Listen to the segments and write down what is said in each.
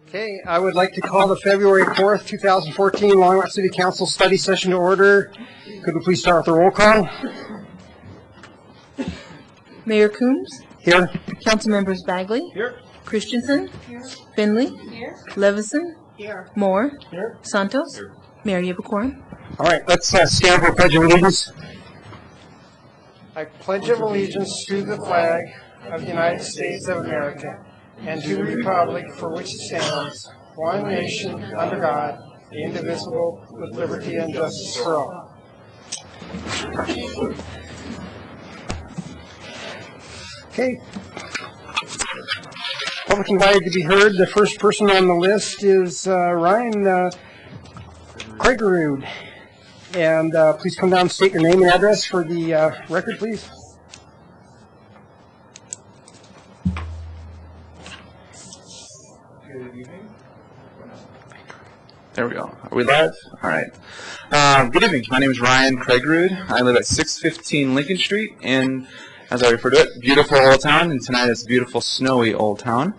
Okay, I would like to call the February 4th, 2014 Longmont City Council study session to order. Could we please start with the roll call? Mayor Coombs? Here. Council members Bagley? Here. Christensen? Here. Finley? Here. Levison? Here. Moore? Here. Santos? Here. Mayor Yibaquorum? All right, let's stand for Pledge of Allegiance. I pledge allegiance to the flag of the United States of America and to the republic for which it stands, one nation, under God, indivisible, with liberty and justice for all. Okay. Public invited to be heard. The first person on the list is Ryan Craigerud. And please come down and state your name and address for the record, please. Good evening. There we go. Are we live? All right. Good evening. My name is Ryan Craigerud. I live at 615 Lincoln Street in, as I refer to it, beautiful Old Town. And tonight it's beautiful, snowy Old Town.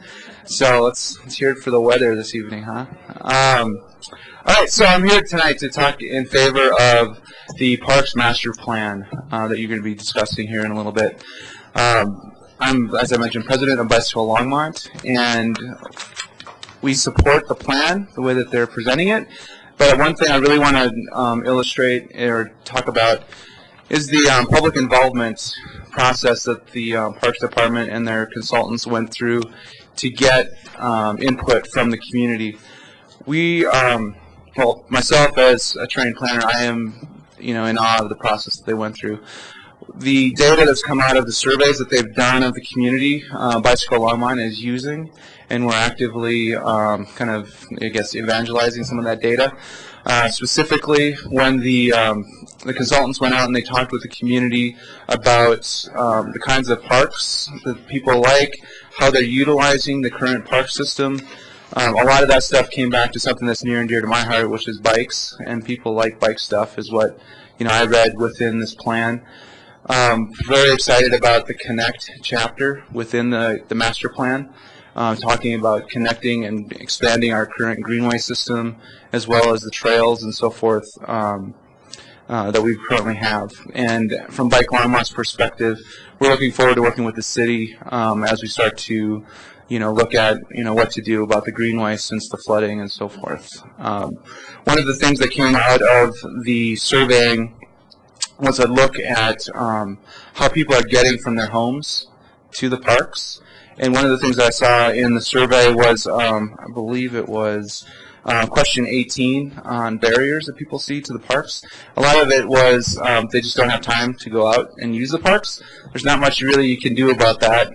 So let's hear it for the weather this evening, huh? All right, so I'm here tonight to talk in favor of the Parks Master Plan that you're going to be discussing here in a little bit. I'm, as I mentioned, president of Bicycle Longmont, and we support the plan, the way that they're presenting it. But one thing I really want to illustrate or talk about is the public involvement process that the Parks Department and their consultants went through to get input from the community. We, well, myself as a trained planner, I am, in awe of the process that they went through. The data that's come out of the surveys that they've done of the community, Bicycle Longmont is using, and we're actively kind of, evangelizing some of that data. Specifically, when the consultants went out and they talked with the community about the kinds of parks that people like, how they're utilizing the current park system. A lot of that stuff came back to something that's near and dear to my heart, which is bikes, and people like bike stuff is what I read within this plan. Very excited about the Connect chapter within the master plan, talking about connecting and expanding our current greenway system as well as the trails and so forth that we currently have. And from Bike Longmont's perspective, we're looking forward to working with the city as we start to look at, what to do about the greenway since the flooding and so forth. One of the things that came out of the surveying was a look at how people are getting from their homes to the parks. And one of the things that I saw in the survey was, I believe it was question 18 on barriers that people see to the parks. A lot of it was they just don't have time to go out and use the parks. There's not much really you can do about that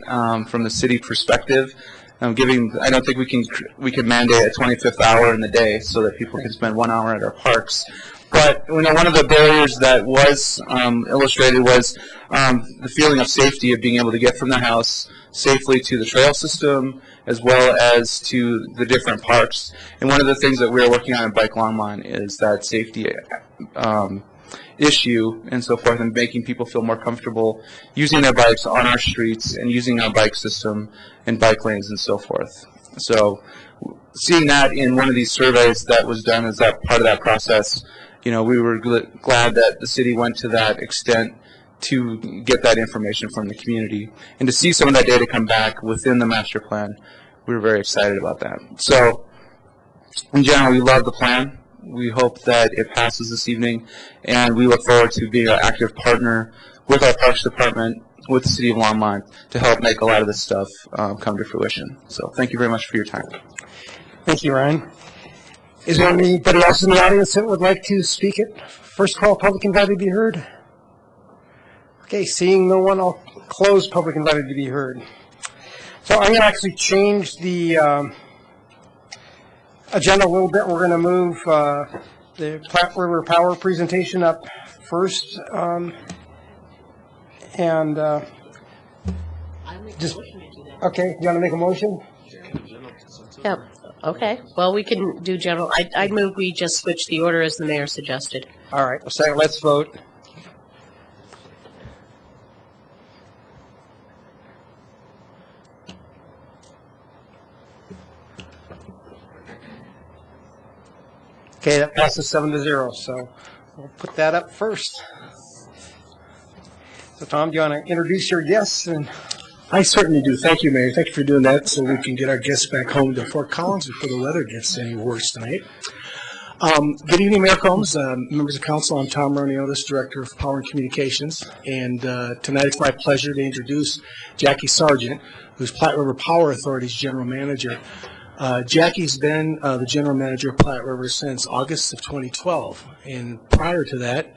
from the city perspective. I don't think we can mandate a 25th hour in the day so that people can spend 1 hour at our parks. But one of the barriers that was illustrated was the feeling of safety of being able to get from the house safely to the trail system as well as to the different parks. And one of the things that we're working on in Bike Longmont is that safety issue and so forth, and making people feel more comfortable using their bikes on our streets and using our bike system and bike lanes and so forth. So seeing that in one of these surveys that was done as that part of that process, we were glad that the city went to that extent to get that information from the community. And to see some of that data come back within the master plan, we were very excited about that. So in general, we love the plan. We hope that it passes this evening, and we look forward to being an active partner with our Parks Department, with the City of Longmont, to help make a lot of this stuff come to fruition. So thank you very much for your time. Thank you, Ryan. Is there anybody else in the audience that would like to speak it? First call, public invited to be heard. Okay, seeing no one, I'll close public invited to be heard. So I'm going to actually change the agenda a little bit. We're going to move the Platte River Power presentation up first. Okay, you want to make a motion? Yep. Okay. Well, we can do general. I'd move we just switch the order as the mayor suggested. All right. So let's vote. Okay, that passes 7-0, so we'll put that up first. So Tom, do you want to introduce your guests? I certainly do. Thank you, Mayor. Thank you for doing that so we can get our guests back home to Fort Collins before the weather gets any worse tonight. Good evening, Mayor Combs, members of council. I'm Tom Roniotis, Director of Power and Communications, and tonight it's my pleasure to introduce Jackie Sargent, who's Platte River Power Authority's General Manager. Jackie's been the General Manager of Platte River since August of 2012, and prior to that,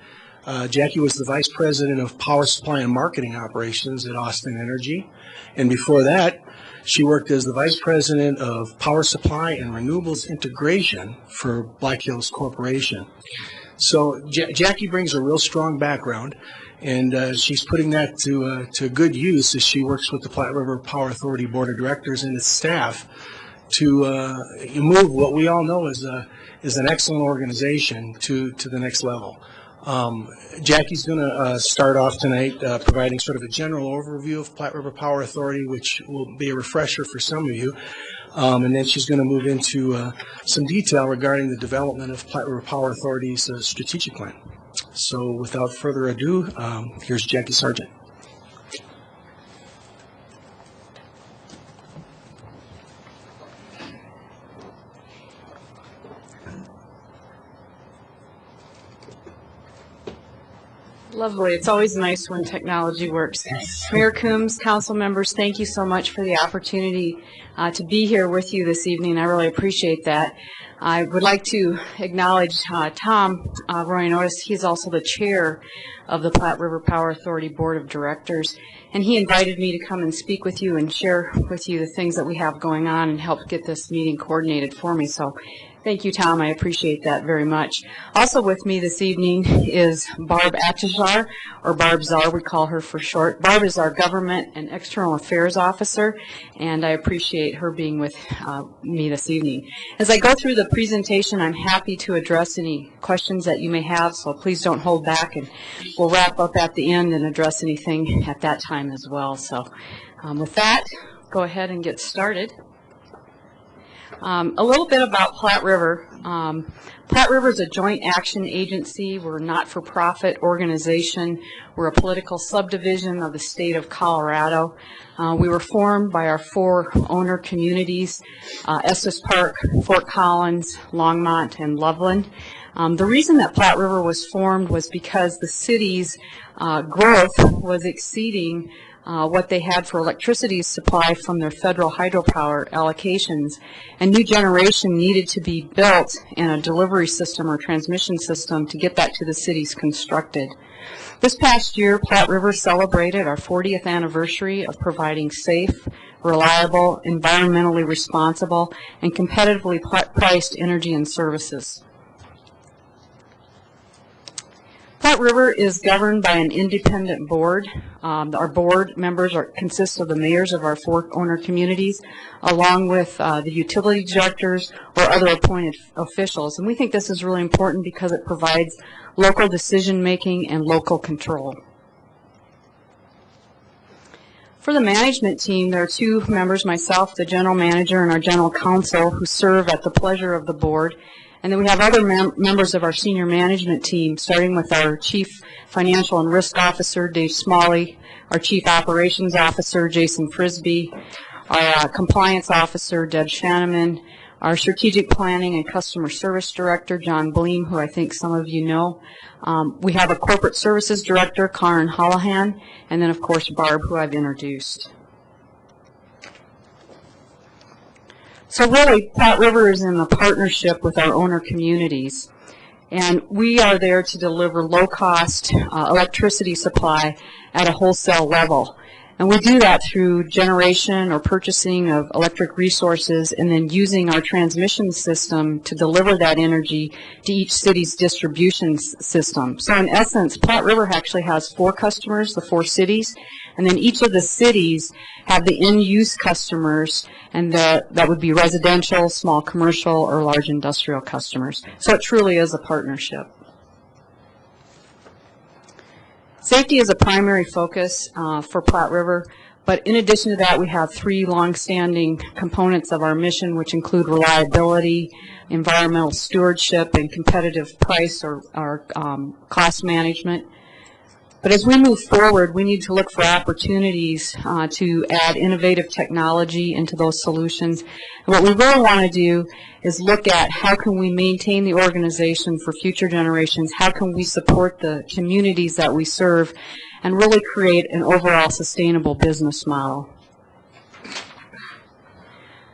Jackie was the Vice President of Power Supply and Marketing Operations at Austin Energy, and before that, she worked as the Vice President of Power Supply and Renewables Integration for Black Hills Corporation. So Jackie brings a real strong background, and she's putting that to good use as she works with the Platte River Power Authority Board of Directors and its staff to move what we all know is an excellent organization to the next level. Jackie's going to start off tonight providing sort of a general overview of Platte River Power Authority, which will be a refresher for some of you. And then she's going to move into some detail regarding the development of Platte River Power Authority's strategic plan. So without further ado, here's Jackie Sargent. Lovely. It's always nice when technology works. Mayor Coombs, council members, thank you so much for the opportunity to be here with you this evening. I really appreciate that. I would like to acknowledge Tom Roniotis. He's also the chair of the Platte River Power Authority Board of Directors, and he invited me to come and speak with you and share with you the things that we have going on and help get this meeting coordinated for me. So thank you, Tom. I appreciate that very much. Also with me this evening is Barb Atishar, or Barb Czar, we call her for short. Barb is our Government and External Affairs Officer, and I appreciate her being with me this evening. As I go through the presentation, I'm happy to address any questions that you may have, so please don't hold back, and we'll wrap up at the end and address anything at that time as well. So with that, go ahead and get started. A little bit about Platte River. Platte River is a joint action agency. We're a not-for-profit organization. We're a political subdivision of the state of Colorado. We were formed by our 4 owner communities, Estes Park, Fort Collins, Longmont, and Loveland. The reason that Platte River was formed was because the city's growth was exceeding what they had for electricity supply from their federal hydropower allocations, and new generation needed to be built in a delivery system or transmission system to get that to the cities constructed. This past year, Platte River celebrated our 40th anniversary of providing safe, reliable, environmentally responsible, and competitively priced energy and services. Platte River is governed by an independent board. Our board members consist of the mayors of our 4 owner communities, along with the utility directors or other appointed officials. And we think this is really important because it provides local decision making and local control. For the management team, there are 2 members, myself, the general manager, and our general counsel, who serve at the pleasure of the board. And then we have other members of our senior management team, starting with our Chief Financial and Risk Officer, Dave Smalley, our Chief Operations Officer, Jason Frisbee, our Compliance Officer, Deb Shanneman, our Strategic Planning and Customer Service Director, John Bleem, who I think some of you know. We have a Corporate Services Director, Karen Holohan, and then, of course, Barb, who I've introduced. So really, Platte River is in a partnership with our owner communities, and we are there to deliver low-cost electricity supply at a wholesale level. And we do that through generation or purchasing of electric resources and then using our transmission system to deliver that energy to each city's distribution system. So in essence, Platte River actually has 4 customers, the 4 cities, and then each of the cities have the end-use customers, and that would be residential, small commercial, or large industrial customers. So it truly is a partnership. Safety is a primary focus for Platte River, but in addition to that, we have three long-standing components of our mission, which include reliability, environmental stewardship, and competitive price or cost management. But as we move forward, we need to look for opportunities to add innovative technology into those solutions. And what we really want to do is look at how can we maintain the organization for future generations, how can we support the communities that we serve, and really create an overall sustainable business model.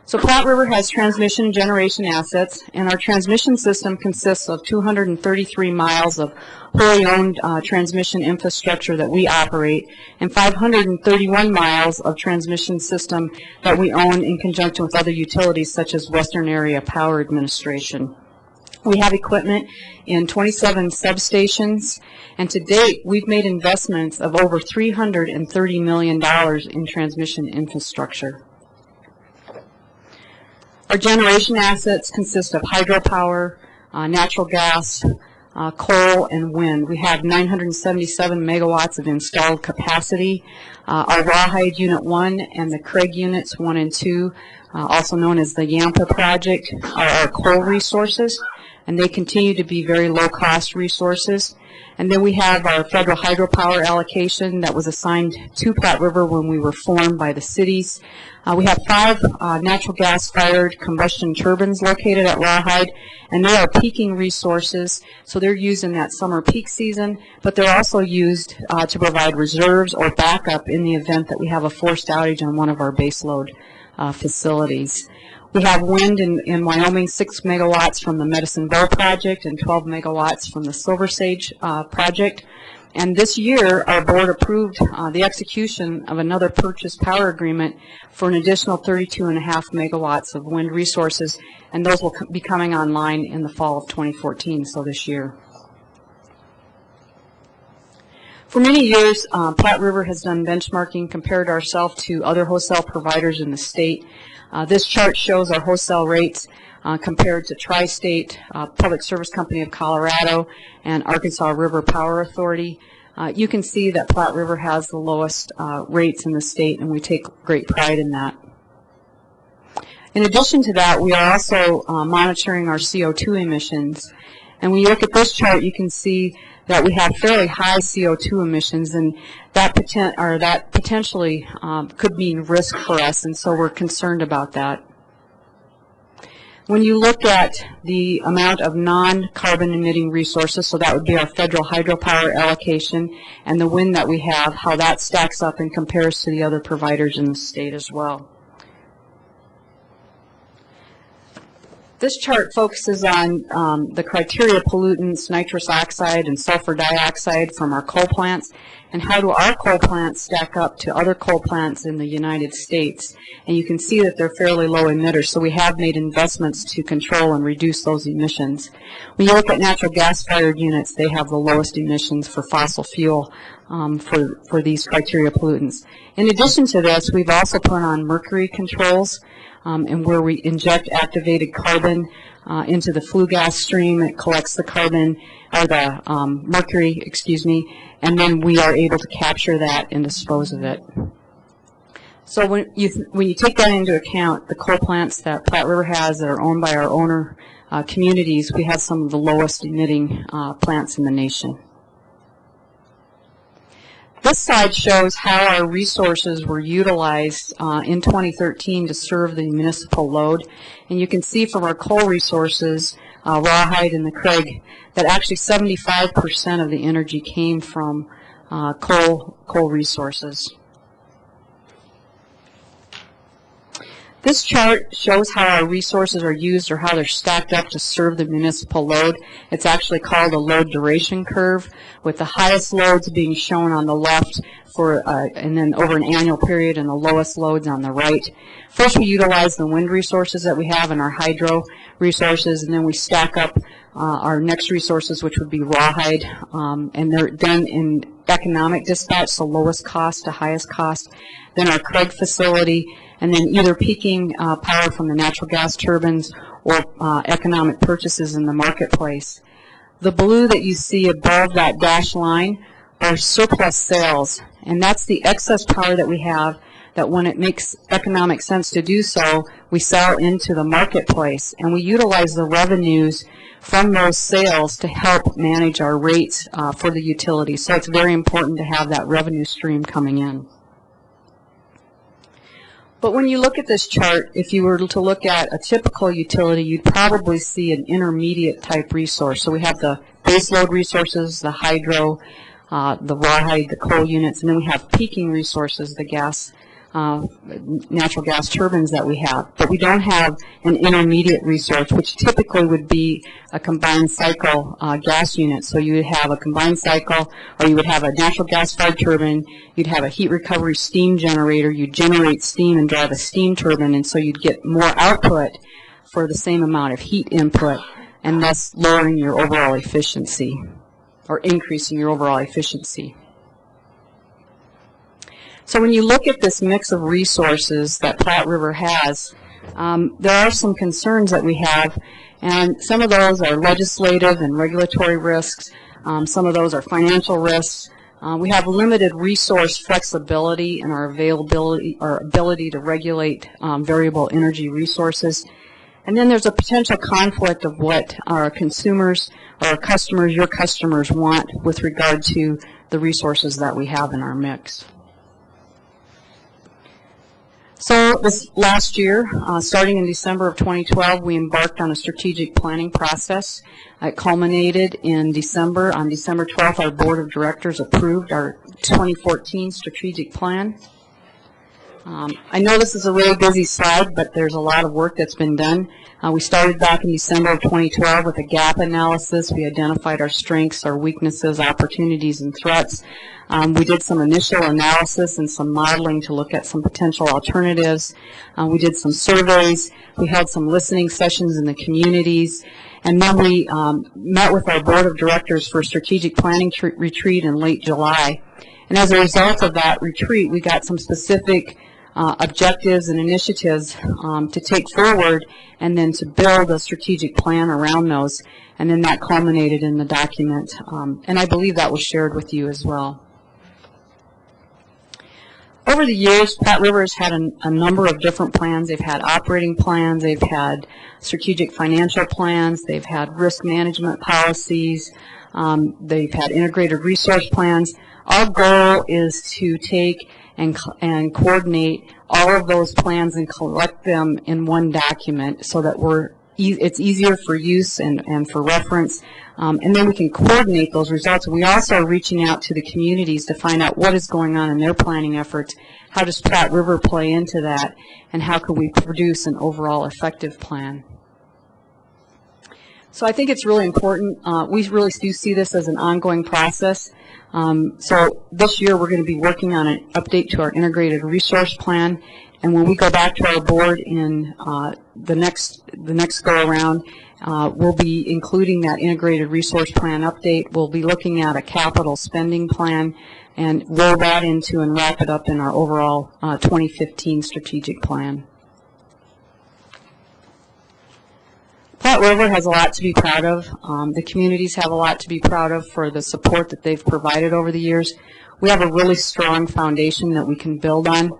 So Platte River has transmission and generation assets, and our transmission system consists of 233 miles of wholly owned transmission infrastructure that we operate, and 531 miles of transmission system that we own in conjunction with other utilities such as Western Area Power Administration. We have equipment in 27 substations, and to date, we've made investments of over $330 million in transmission infrastructure. Our generation assets consist of hydropower, natural gas, coal, and wind. We have 977 megawatts of installed capacity. Our Rawhide Unit 1 and the Craig Units 1 and 2, also known as the Yampa Project, are our coal resources, and they continue to be very low-cost resources. And then we have our federal hydropower allocation that was assigned to Platte River when we were formed by the cities. We have 5 natural gas-fired combustion turbines located at Rawhide, and they are peaking resources, so they're used in that summer peak season, but they're also used to provide reserves or backup in the event that we have a forced outage on one of our baseload facilities. We have wind in Wyoming, 6 megawatts from the Medicine Bow project and 12 megawatts from the Silver Sage project. And this year, our board approved the execution of another purchase power agreement for an additional 32.5 megawatts of wind resources, and those will be coming online in the fall of 2014, so this year. For many years, Platte River has done benchmarking, compared ourselves to other wholesale providers in the state. This chart shows our wholesale rates compared to Tri-State, Public Service Company of Colorado, and Arkansas River Power Authority. You can see that Platte River has the lowest rates in the state, and we take great pride in that. In addition to that, we are also monitoring our CO2 emissions. And when you look at this chart, you can see that we have fairly high CO2 emissions, and that potentially could mean risk for us, and so we're concerned about that. When you look at the amount of non-carbon emitting resources, so that would be our federal hydropower allocation and the wind that we have, how that stacks up and compares to the other providers in the state as well. This chart focuses on the criteria pollutants, nitrous oxide and sulfur dioxide from our coal plants, and how do our coal plants stack up to other coal plants in the United States. And you can see that they're fairly low emitters, so we have made investments to control and reduce those emissions. When you look at natural gas-fired units, they have the lowest emissions for fossil fuel for these criteria pollutants. In addition to this, we've also put on mercury controls, and where we inject activated carbon into the flue gas stream. It collects the carbon, or the mercury, and then we are able to capture that and dispose of it. So when you take that into account, the coal plants that Platte River has that are owned by our owner communities, we have some of the lowest emitting plants in the nation. This slide shows how our resources were utilized in 2013 to serve the municipal load. And you can see from our coal resources, Rawhide and the Craig, that actually 75% of the energy came from coal resources. This chart shows how our resources are used, or how they're stacked up to serve the municipal load. It's actually called a load duration curve, with the highest loads being shown on the left and then over an annual period, and the lowest loads on the right. First, we utilize the wind resources that we have and our hydro resources, and then we stack up our next resources, which would be Rawhide, and they're done in economic dispatch, so lowest cost to highest cost. Then our Craig facility, and then either peaking power from the natural gas turbines or economic purchases in the marketplace. The blue that you see above that dashed line or surplus sales, and that's the excess power that we have, that when it makes economic sense to do so, we sell into the marketplace, and we utilize the revenues from those sales to help manage our rates for the utility. So it's very important to have that revenue stream coming in. But when you look at this chart, if you were to look at a typical utility, you'd probably see an intermediate type resource. So we have the baseload resources, the hydro, the rawhide, the coal units, and then we have peaking resources, the gas, natural gas turbines that we have. But we don't have an intermediate resource, which typically would be a combined cycle gas unit. So you would have a combined cycle, or you would have a natural gas-fired turbine, you'd have a heat recovery steam generator, you'd generate steam and drive a steam turbine, and so you'd get more output for the same amount of heat input, and thus lowering your overall efficiency, or increasing your overall efficiency. So when you look at this mix of resources that Platte River has, there are some concerns that we have, and some of those are legislative and regulatory risks. Some of those are financial risks. We have limited resource flexibility in our ability to regulate variable energy resources. And then there's a potential conflict of what our consumers, or our customers, your customers, want with regard to the resources that we have in our mix. So this last year, starting in December of 2012, we embarked on a strategic planning process. It culminated in December. On December 12th, our board of directors approved our 2014 strategic plan. I know this is a really busy slide, but there's a lot of work that's been done. We started back in December of 2012 with a gap analysis. We identified our strengths, our weaknesses, opportunities, and threats. We did some initial analysis and some modeling to look at some potential alternatives. We did some surveys. We held some listening sessions in the communities. And then we met with our board of directors for a strategic planning retreat in late July. And as a result of that retreat, we got some specific objectives and initiatives to take forward, and then to build a strategic plan around those. And then that culminated in the document. And I believe that was shared with you as well. Over the years, Platte River has had a number of different plans. They've had operating plans, they've had strategic financial plans, they've had risk management policies, they've had integrated resource plans. Our goal is to take and coordinate all of those plans and collect them in one document so that it's easier for use and for reference. And then we can coordinate those results. We also are reaching out to the communities to find out what is going on in their planning efforts, how does Platte River play into that, and how can we produce an overall effective plan. So I think it's really important. We really do see this as an ongoing process. So this year we're going to be working on an update to our integrated resource plan, and when we go back to our board in the next go around, we'll be including that integrated resource plan update. We'll be looking at a capital spending plan and roll that into and wrap it up in our overall 2015 strategic plan. Platte River has a lot to be proud of. The communities have a lot to be proud of for the support that they've provided over the years. We have a really strong foundation that we can build on.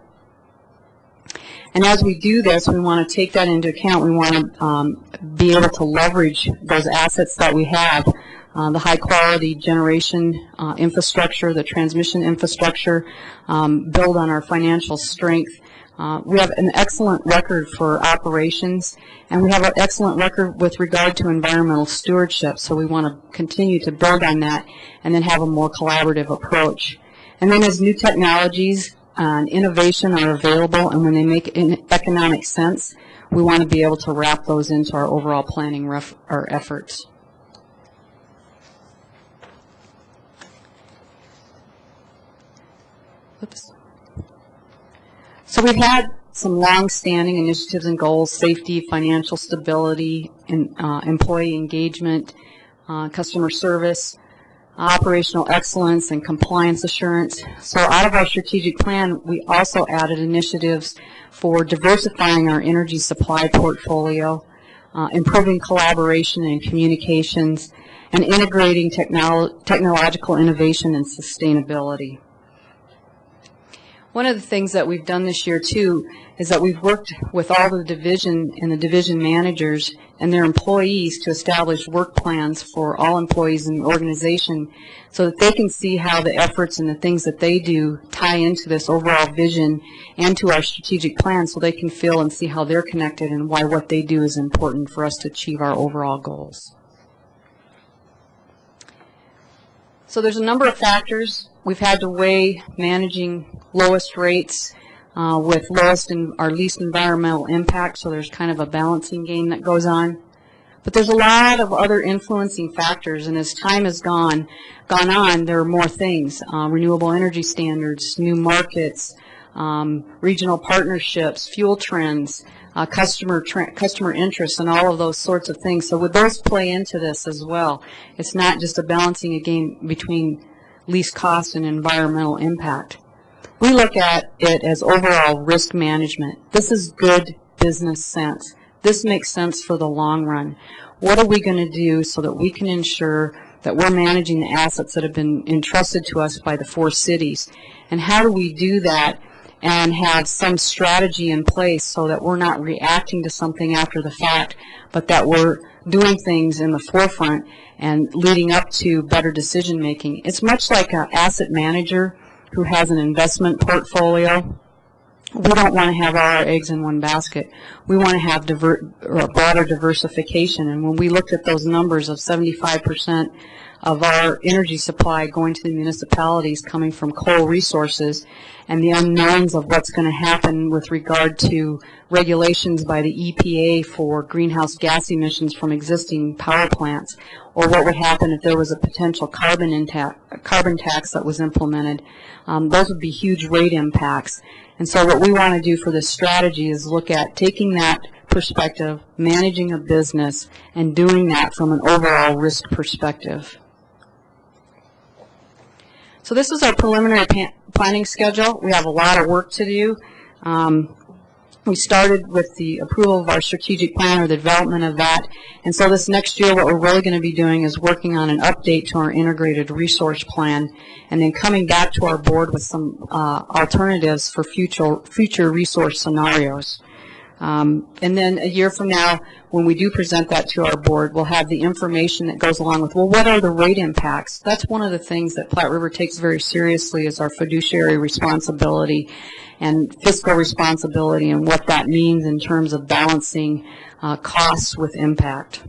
And as we do this, we want to take that into account. We want to be able to leverage those assets that we have, the high-quality generation infrastructure, the transmission infrastructure, build on our financial strength. We have an excellent record for operations, and we have an excellent record with regard to environmental stewardship, so we want to continue to build on that and then have a more collaborative approach. And then as new technologies and innovation are available, and when they make economic sense, we want to be able to wrap those into our overall planning our efforts. Oops. So we've had some long-standing initiatives and goals: safety, financial stability, employee engagement, customer service, operational excellence, and compliance assurance. So out of our strategic plan, we also added initiatives for diversifying our energy supply portfolio, improving collaboration and communications, and integrating technological innovation and sustainability. One of the things that we've done this year, too, is that we've worked with all the division and the division managers and their employees to establish work plans for all employees in the organization so that they can see how the efforts and the things that they do tie into this overall vision and to our strategic plan, so they can feel and see how they're connected and why what they do is important for us to achieve our overall goals. So there's a number of factors we've had to weigh managing lowest rates with lowest and our least environmental impact, so there's kind of a balancing game that goes on. But there's a lot of other influencing factors, and as time has gone on, there are more things. Renewable energy standards, new markets, regional partnerships, fuel trends, customer interests, and all of those sorts of things. So would those play into this as well? It's not just a balancing a game between least cost and environmental impact. We look at it as overall risk management. This is good business sense. This makes sense for the long run. What are we going to do so that we can ensure that we're managing the assets that have been entrusted to us by the 4 cities? And how do we do that and have some strategy in place so that we're not reacting to something after the fact, but that we're doing things in the forefront and leading up to better decision making? It's much like an asset manager who has an investment portfolio. We don't want to have all our eggs in one basket. We want to have broader diversification. And when we looked at those numbers of 75% of our energy supply going to the municipalities coming from coal resources, and the unknowns of what's going to happen with regard to regulations by the EPA for greenhouse gas emissions from existing power plants, or what would happen if there was a potential carbon tax that was implemented, those would be huge rate impacts. And so what we want to do for this strategy is look at taking that perspective, managing a business, and doing that from an overall risk perspective. So this is our preliminary planning schedule. We have a lot of work to do. We started with the approval of our strategic plan, or the development of that. And so this next year, what we're really going to be doing is working on an update to our integrated resource plan, and then coming back to our board with some alternatives for future resource scenarios. And then a year from now, when we do present that to our board, we'll have the information that goes along with, well, what are the rate impacts? That's one of the things that Platte River takes very seriously, is our fiduciary responsibility and fiscal responsibility, and what that means in terms of balancing costs with impact.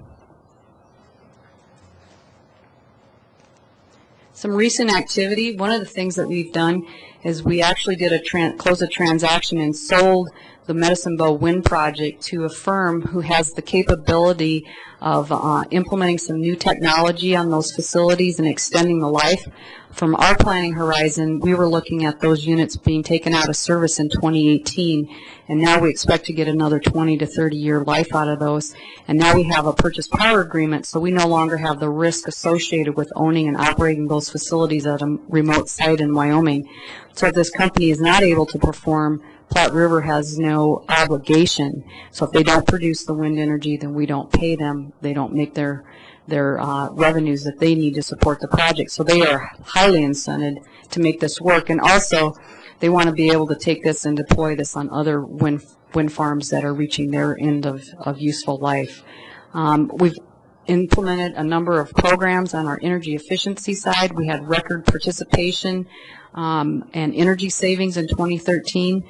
Some recent activity, one of the things that we've done is we actually did close a transaction and sold the Medicine Bow Wind Project to a firm who has the capability of implementing some new technology on those facilities and extending the life. From our planning horizon, we were looking at those units being taken out of service in 2018, and now we expect to get another 20 to 30-year life out of those. And now we have a purchase power agreement, so we no longer have the risk associated with owning and operating those facilities at a remote site in Wyoming. So if this company is not able to perform, Platte River has no obligation. So if they don't produce the wind energy, then we don't pay them. They don't make their revenues that they need to support the project. So they are highly incented to make this work. And also, they want to be able to take this and deploy this on other wind farms that are reaching their end of useful life. We've implemented a number of programs on our energy efficiency side. We had record participation and energy savings in 2013.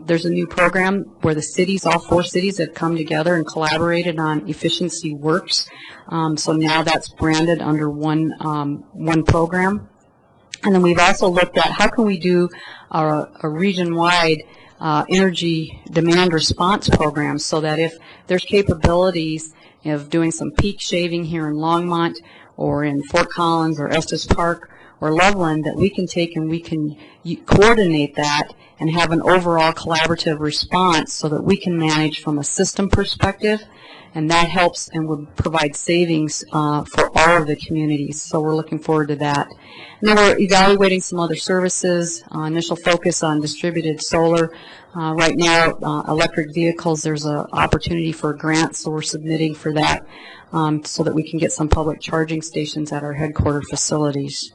There's a new program where the cities, all 4 cities, have come together and collaborated on Efficiency Works. So now that's branded under one program. And then we've also looked at how can we do a region-wide energy demand response program, so that if there's capabilities of doing some peak shaving here in Longmont or in Fort Collins or Estes Park, or Loveland that we can take and we can coordinate that and have an overall collaborative response so that we can manage from a system perspective, and that helps and would provide savings for all of the communities. So we're looking forward to that. And then we're evaluating some other services, initial focus on distributed solar. Right now, electric vehicles, there's an opportunity for a grant, so we're submitting for that so that we can get some public charging stations at our headquarter facilities.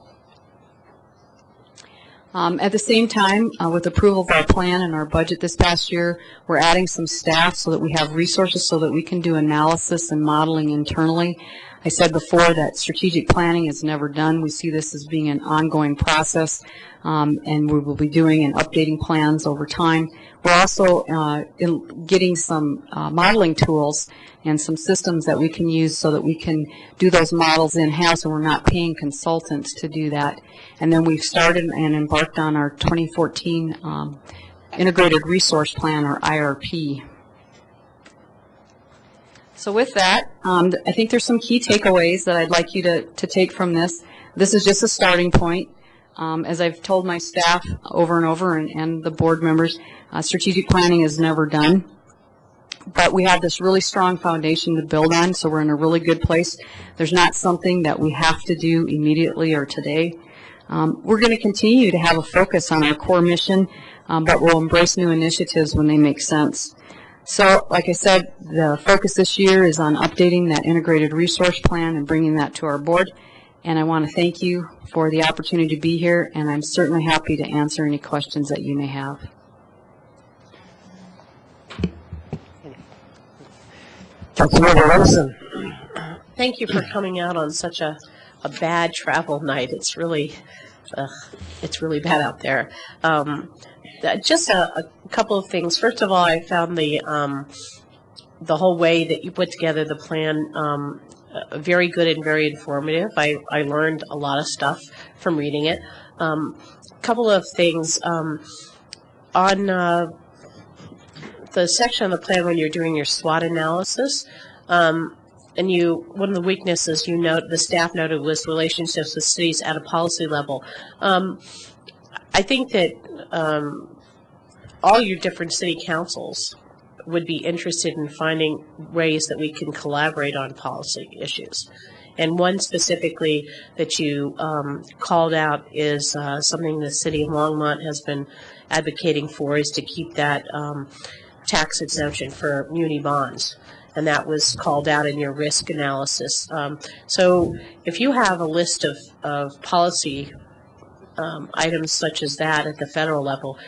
At the same time, with approval of our plan and our budget this past year, we're adding some staff so that we have resources so that we can do analysis and modeling internally. I said before that strategic planning is never done. We see this as being an ongoing process, and we will be doing and updating plans over time. We're also getting some modeling tools and some systems that we can use so that we can do those models in-house, and we're not paying consultants to do that. And then we've started and embarked on our 2014 Integrated Resource Plan, or IRP. So with that, I think there's some key takeaways that I'd like you to take from this. This is just a starting point. As I've told my staff over and over and the board members, strategic planning is never done. But we have this really strong foundation to build on, so we're in a really good place. There's not something that we have to do immediately or today. We're going to continue to have a focus on our core mission, but we'll embrace new initiatives when they make sense. So, like I said, the focus this year is on updating that integrated resource plan and bringing that to our board. And I want to thank you for the opportunity to be here, and I'm certainly happy to answer any questions that you may have. Councilmember Levinson. Thank you for coming out on such a bad travel night. It's really bad out there. Just a couple of things. First of all, I found the whole way that you put together the plan very good and very informative. I learned a lot of stuff from reading it. Couple of things on the section of the plan when you're doing your SWOT analysis. And one of the weaknesses the staff noted was relationships with cities at a policy level. I think that all your different city councils would be interested in finding ways that we can collaborate on policy issues. And one specifically that you called out is something the city of Longmont has been advocating for, is to keep that tax exemption for muni bonds. And that was called out in your risk analysis. So if you have a list of policy items such as that at the federal level,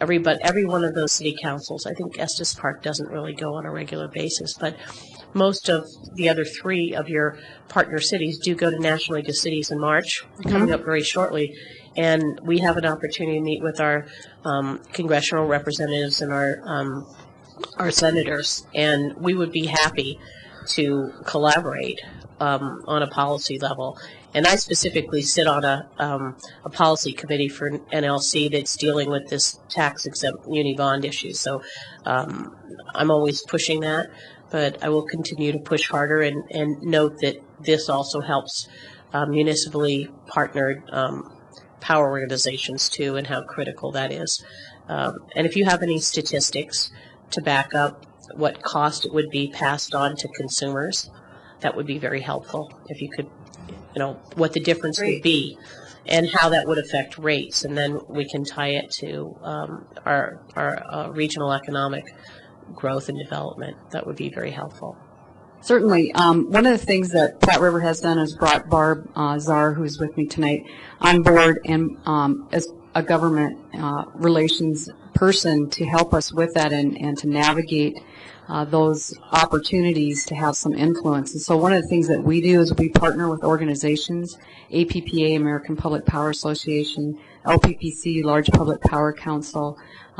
every one of those city councils, I think Estes Park doesn't really go on a regular basis, but most of the other three of your partner cities do go to National League of Cities in March, coming up very shortly. And we have an opportunity to meet with our congressional representatives and our senators, and we would be happy to collaborate on a policy level. And I specifically sit on a policy committee for NLC that's dealing with this tax-exempt muni bond issue. So I'm always pushing that, but I will continue to push harder and note that this also helps municipally partnered power organizations too, and how critical that is. And if you have any statistics to back up what cost it would be passed on to consumers, that would be very helpful. If you could, what the difference would be and how that would affect rates, and then we can tie it to our regional economic growth and development. That would be very helpful. Certainly. One of the things that Platte River has done is brought Barb Czar, who's with me tonight, on board and as a government relations person to help us with that and to navigate those opportunities to have some influence. And so one of the things that we do is we partner with organizations, APPA, American Public Power Association, LPPC, Large Public Power Council,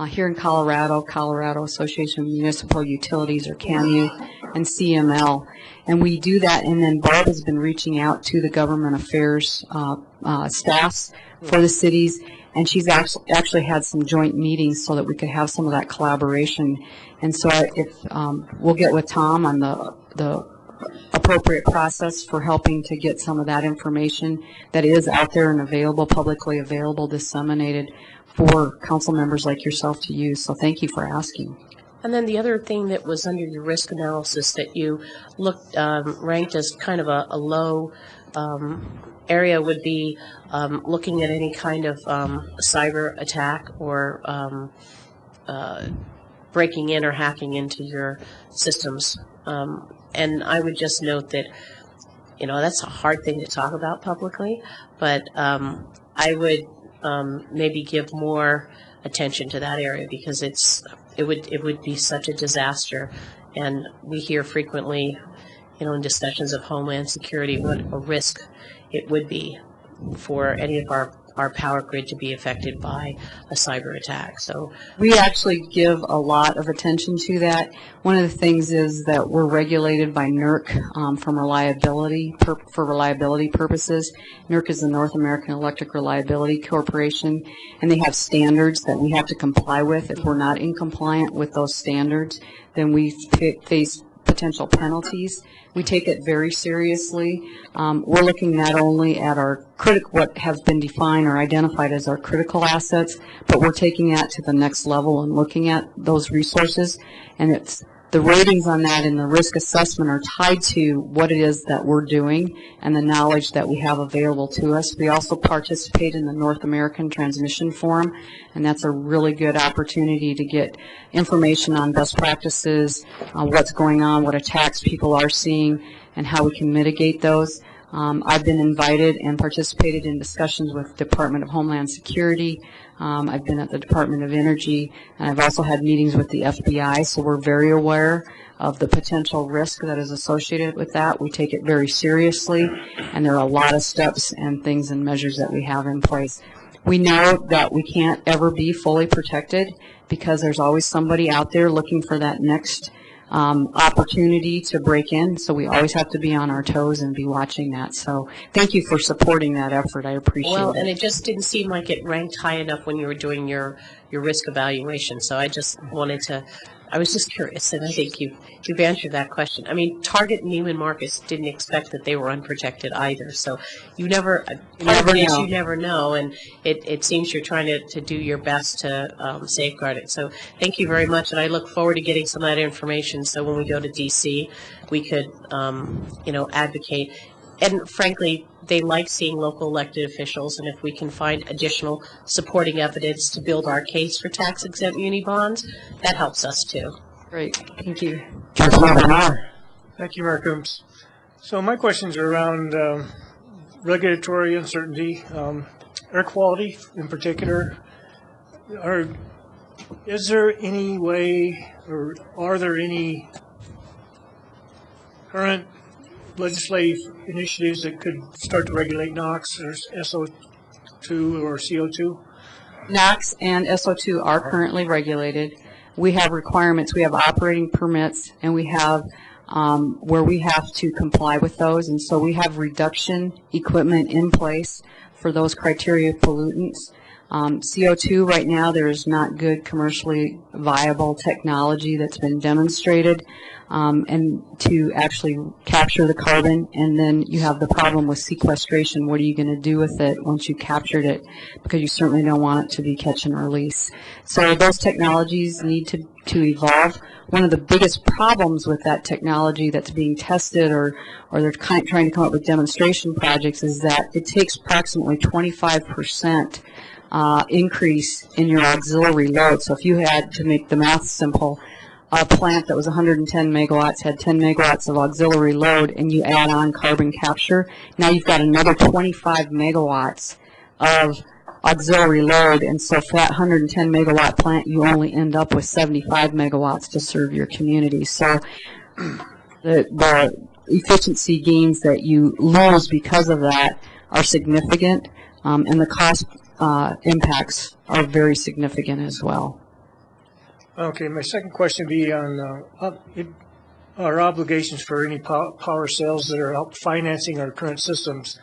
here in Colorado, Colorado Association of Municipal Utilities, or CAMU, and CML. And we do that, and then Barb has been reaching out to the government affairs staffs for the cities, and she's actually had some joint meetings so that we could have some of that collaboration. And so if we'll get with Tom on the appropriate process for helping to get some of that information that is out there and available, publicly available, disseminated for council members like yourself to use. So thank you for asking. And then the other thing that was under your risk analysis that you looked ranked as kind of a low area would be looking at any kind of cyber attack or breaking in or hacking into your systems. And I would just note that, you know, that's a hard thing to talk about publicly, but I would maybe give more attention to that area because it would be such a disaster. And we hear frequently, you know, in discussions of Homeland Security, what a risk it would be for any of our power grid to be affected by a cyber attack. So we actually give a lot of attention to that. One of the things is that we're regulated by NERC for reliability purposes. NERC is the North American Electric Reliability Corporation, and they have standards that we have to comply with. If we're not in compliant with those standards, then we face potential penalties. We take it very seriously. We're looking not only at our what have been defined or identified as our critical assets, but we're taking that to the next level and looking at those resources. And it's the ratings on that and the risk assessment are tied to what it is that we're doing and the knowledge that we have available to us. We also participate in the North American Transmission Forum, and that's a really good opportunity to get information on best practices, what's going on, what attacks people are seeing, and how we can mitigate those. I've been invited and participated in discussions with Department of Homeland Security. I've been at the Department of Energy, and I've also had meetings with the FBI, so we're very aware of the potential risk that is associated with that. We take it very seriously, and there are a lot of steps and things and measures that we have in place. We know that we can't ever be fully protected because there's always somebody out there looking for that next opportunity to break in, so we always have to be on our toes and be watching that. So thank you for supporting that effort. I appreciate it. Well, and it just didn't seem like it ranked high enough when you were doing your risk evaluation. So I just wanted to, I was just curious, and I think you've answered that question. I mean, Target and Neiman Marcus didn't expect that they were unprotected either. So you never know, and it seems you're trying to do your best to safeguard it. So thank you very much, and I look forward to getting some of that information so when we go to D.C., we could, advocate. And frankly, they like seeing local elected officials, and if we can find additional supporting evidence to build our case for tax-exempt muni bonds, that helps us too. Great. Thank you. Councilmember Maher. Thank you, Mayor Coombs. So my questions are around regulatory uncertainty, air quality in particular. Is there any way, or are there any current legislative initiatives that could start to regulate NOx or SO2 or CO2? NOx and SO2 are currently regulated. We have requirements. We have operating permits, and we have where we have to comply with those. And so we have reduction equipment in place for those criteria pollutants. CO2 right now, there is not good commercially viable technology that's been demonstrated and to actually capture the carbon, and then you have the problem with sequestration. What are you going to do with it once you captured it? Because you certainly don't want it to be catch and release. So those technologies need to evolve. One of the biggest problems with that technology that's being tested or they're trying to come up with demonstration projects is that it takes approximately 25% increase in your auxiliary load. So if you had, to make the math simple, a plant that was 110 megawatts had 10 megawatts of auxiliary load, and you add on carbon capture, now you've got another 25 megawatts of auxiliary load. And so for that 110 megawatt plant, you only end up with 75 megawatts to serve your community. So the efficiency gains that you lose because of that are significant, and the cost impacts are very significant as well. Okay, my second question would be on our obligations for any power sales that are out financing our current systems,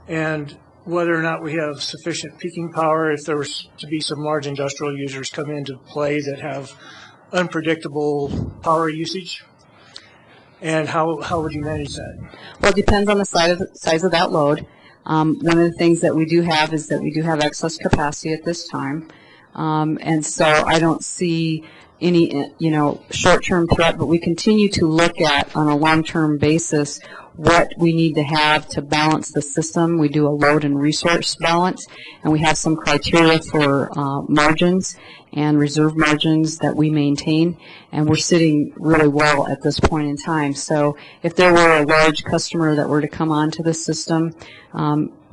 and whether or not we have sufficient peaking power if there was to be some large industrial users come into play that have unpredictable power usage. And how would you manage that? Well, it depends on the size of that load. One of the things that we do have is that we do have excess capacity at this time. And so I don't see any, short-term threat, but we continue to look at, on a long-term basis, what we need to have to balance the system. We do a load and resource balance, and we have some criteria for margins and reserve margins that we maintain, and we're sitting really well at this point in time. So if there were a large customer that were to come onto the system,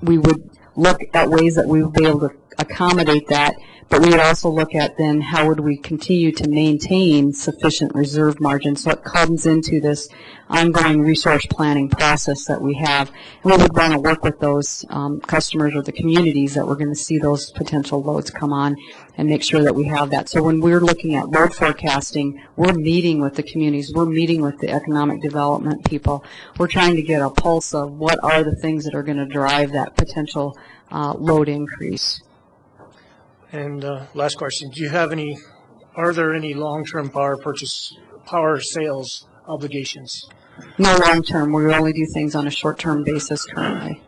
we would look at ways that we would be able to accommodate that, but we would also look at then how would we continue to maintain sufficient reserve margin. So it comes into this ongoing resource planning process that we have. And we would want to work with those customers or the communities that we're going to see those potential loads come on and make sure that we have that. So when we're looking at load forecasting, we're meeting with the communities, we're meeting with the economic development people. We're trying to get a pulse of what are the things that are going to drive that potential load increase. And last question, are there any long-term power sales obligations? No long-term. We only do things on a short-term basis currently.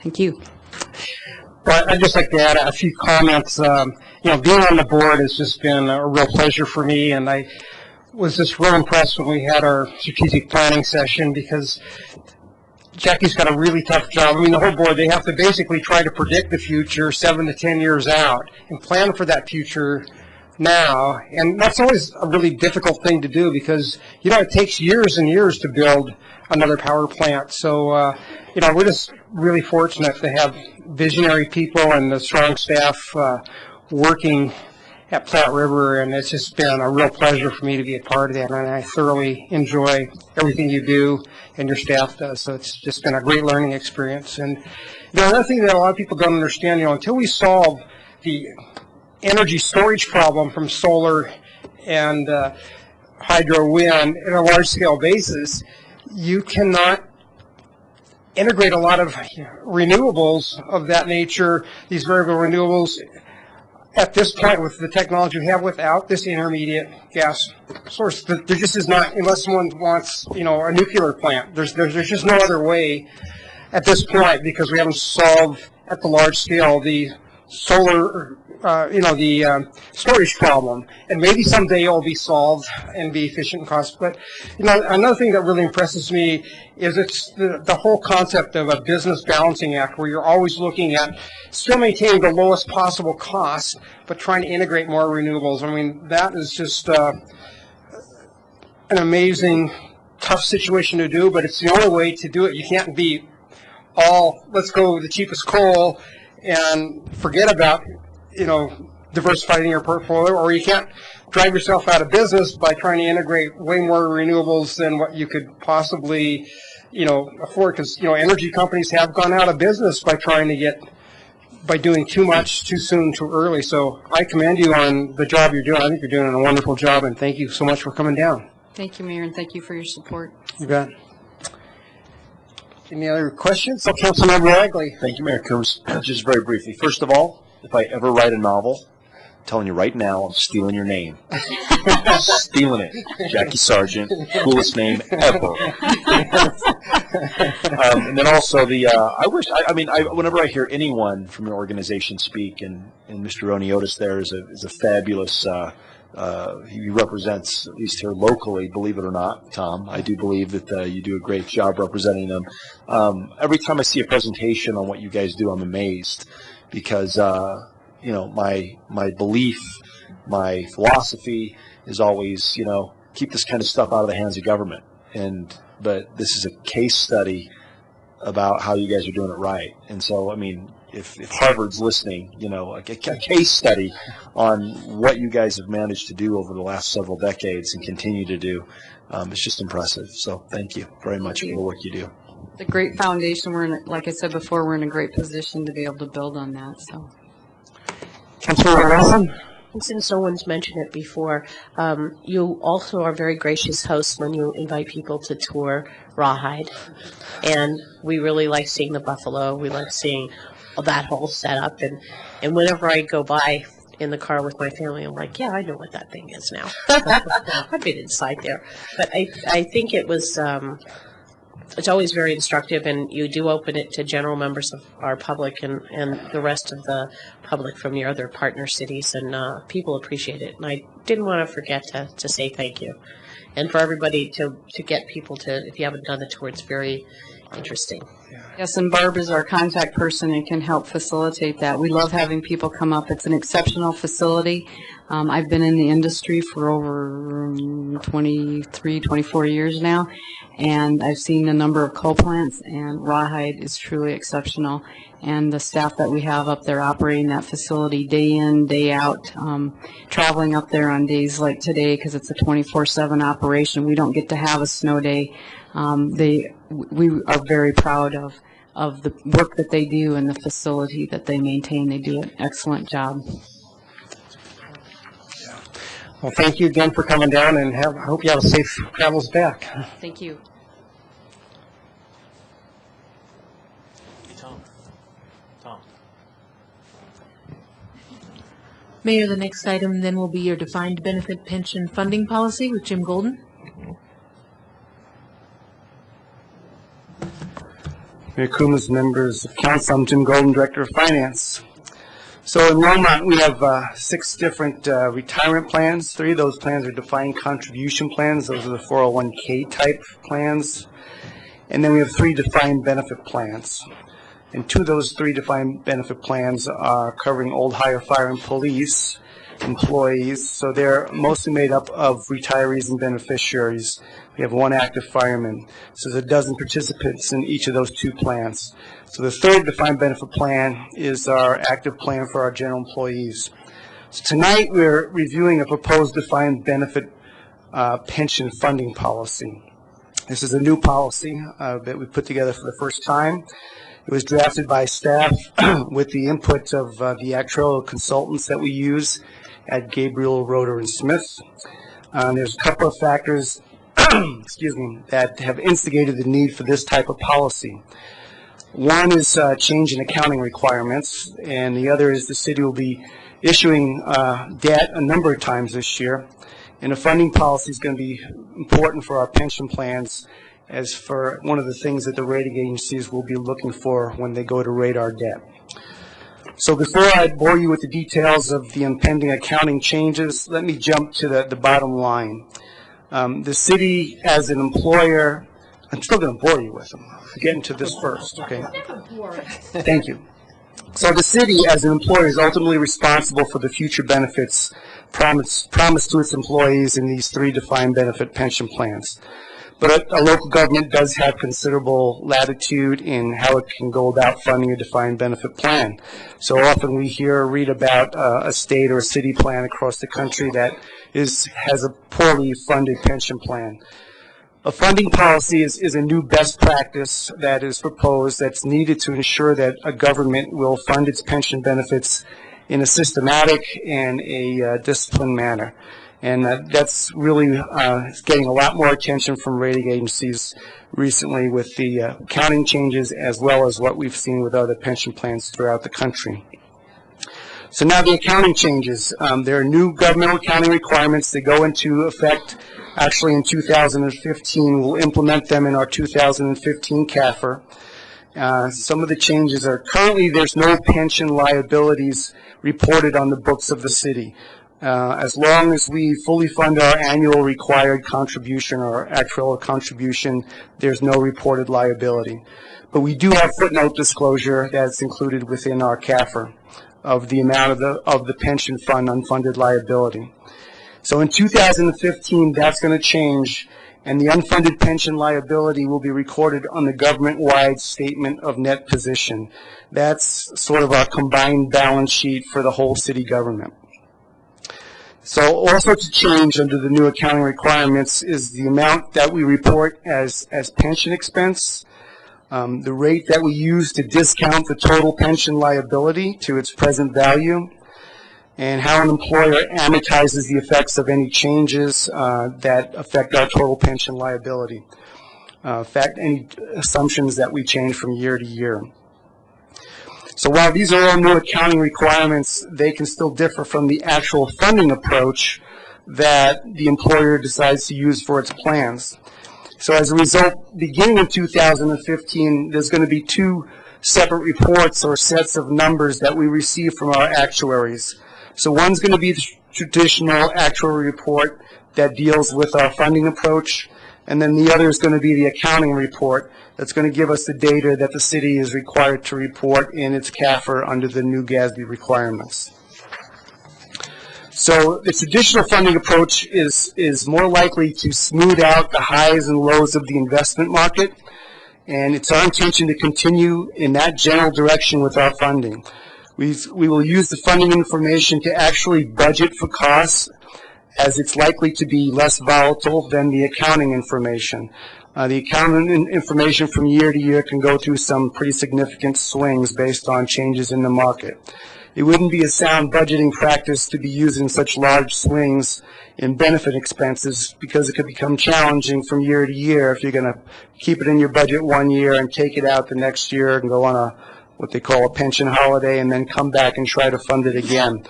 Thank you. Well, I'd just like to add a few comments. Being on the board has just been a real pleasure for me, and I was just real impressed when we had our strategic planning session because Jackie's got a really tough job. I mean, the whole board, they have to basically try to predict the future 7 to 10 years out and plan for that future now. And that's always a really difficult thing to do because, it takes years and years to build another power plant. So, we're just really fortunate to have visionary people and the strong staff working at Platte River, and it's just been a real pleasure for me to be a part of that, and I thoroughly enjoy everything you do and your staff does, so it's just been a great learning experience. And another thing that a lot of people don't understand, until we solve the energy storage problem from solar and hydro wind in a large-scale basis, you cannot integrate a lot of renewables of that nature, these variable renewables, at this point with the technology we have without this intermediate gas source. There just is not, unless someone wants, a nuclear plant. There's just no other way at this point because we haven't solved at the large scale the solar, the storage problem. And maybe someday it'll be solved and be efficient and cost. But, another thing that really impresses me is it's the whole concept of a business balancing act where you're always looking at still maintaining the lowest possible cost, but trying to integrate more renewables. I mean, that is just an amazing, tough situation to do, but it's the only way to do it. You can't be let's go with the cheapest coal and forget about, diversifying your portfolio, or you can't drive yourself out of business by trying to integrate way more renewables than what you could possibly, afford. Because, energy companies have gone out of business by doing too much, too soon, too early. So I commend you on the job you're doing. I think you're doing a wonderful job, and thank you so much for coming down. Thank you, Mayor, and thank you for your support. You bet. Any other questions? So, Councilmember Bagley. Thank you, Mayor Coombs. Just very briefly. First of all, if I ever write a novel, I'm telling you right now, I'm stealing your name. Stealing it. Jackie Sargent, coolest name ever. And then also whenever I hear anyone from your organization speak, and Mr. Roniotis there is a fabulous, he represents, at least here locally, believe it or not, Tom, I do believe that you do a great job representing them. Every time I see a presentation on what you guys do, I'm amazed because, my belief, my philosophy is always, keep this kind of stuff out of the hands of government. But this is a case study about how you guys are doing it right. And so, if Harvard's listening, a case study on what you guys have managed to do over the last several decades and continue to do, it's just impressive. So thank you very much for the work you do. The great foundation. Like I said before, we're in a great position to be able to build on that. So, Councilmember Wilson. And since someone's mentioned it before, you also are very gracious hosts when you invite people to tour Rawhide. And we really like seeing the buffalo. We like seeing that whole setup. And whenever I go by, in the car with my family. I'm like, yeah, I know what that thing is now. I've been inside there. But I think it was, it's always very instructive, and you do open it to general members of our public and the rest of the public from your other partner cities, and people appreciate it. And I didn't want to forget to say thank you. And for everybody to get people to, if you haven't done the tour, it's very interesting. Yes, and Barb is our contact person and can help facilitate that. We love having people come up. It's an exceptional facility. I've been in the industry for over 23, 24 years now, and I've seen a number of coal plants, and Rawhide is truly exceptional. And the staff that we have up there operating that facility day in, day out, traveling up there on days like today because it's a 24/7 operation. We don't get to have a snow day. We are very proud of the work that they do and the facility that they maintain. They do an excellent job. Well, thank you again for coming down, and I hope you have a safe travels back. Thank you. Mayor, the next item then will be your defined benefit pension funding policy with Jim Golden. Mayor Coombs, members of council, I'm Jim Golden, Director of Finance. So in Longmont, we have 6 different retirement plans. 3 of those plans are defined contribution plans. Those are the 401k type plans. And then we have 3 defined benefit plans. And 2 of those 3 defined benefit plans are covering old hire, fire, and police employees. So they're mostly made up of retirees and beneficiaries. We have 1 active fireman. So there's a dozen participants in each of those 2 plans. So the 3rd defined benefit plan is our active plan for our general employees. So tonight we're reviewing a proposed defined benefit pension funding policy. This is a new policy that we put together for the first time. It was drafted by staff with the input of the actuarial consultants that we use at Gabriel, Roeder, and Smith. There's a couple of factors excuse me, that have instigated the need for this type of policy. One is change in accounting requirements, and the other is the city will be issuing debt a number of times this year, and a funding policy is going to be important for our pension plans, as for one of the things that the rating agencies will be looking for when they go to rate our debt. So before I bore you with the details of the impending accounting changes, let me jump to the bottom line. The city as an employer, I'm still going to bore you with them. I'll get into this first, okay? Thank you. So the city as an employer is ultimately responsible for the future benefits promised to its employees in these 3 defined benefit pension plans. But a local government does have considerable latitude in how it can go about funding a defined benefit plan. So often we hear or read about a state or a city plan across the country that has a poorly funded pension plan. A funding policy is a new best practice that is proposed that's needed to ensure that a government will fund its pension benefits in a systematic and a disciplined manner. And that's really getting a lot more attention from rating agencies recently with the accounting changes, as well as what we've seen with other pension plans throughout the country. So now the accounting changes. There are new governmental accounting requirements that go into effect actually in 2015. We'll implement them in our 2015 CAFR. Some of the changes are currently there's no pension liabilities reported on the books of the city. As long as we fully fund our annual required contribution or actual contribution, there's no reported liability. But we do have footnote disclosure that's included within our CAFR of the amount of the pension fund unfunded liability. So in 2015, that's going to change, and the unfunded pension liability will be recorded on the government-wide statement of net position. That's sort of our combined balance sheet for the whole city government. So also to change under the new accounting requirements is the amount that we report as pension expense, the rate that we use to discount the total pension liability to its present value, and how an employer amortizes the effects of any changes that affect our total pension liability. In fact, any assumptions that we change from year to year. So while these are all new accounting requirements, they can still differ from the actual funding approach that the employer decides to use for its plans. So as a result, beginning in 2015, there's going to be two separate reports or sets of numbers that we receive from our actuaries. So one's going to be the traditional actuary report that deals with our funding approach, and then the other is going to be the accounting report that's going to give us the data that the city is required to report in its CAFR under the new GASB requirements. So the traditional funding approach is more likely to smooth out the highs and lows of the investment market, and it's our intention to continue in that general direction with our funding. We will use the funding information to actually budget for costs, as it's likely to be less volatile than the accounting information. The accounting information from year to year can go through some pretty significant swings based on changes in the market. It wouldn't be a sound budgeting practice to be using such large swings in benefit expenses, because it could become challenging from year to year if you're going to keep it in your budget one year and take it out the next year and go on what they call a pension holiday and then come back and try to fund it again.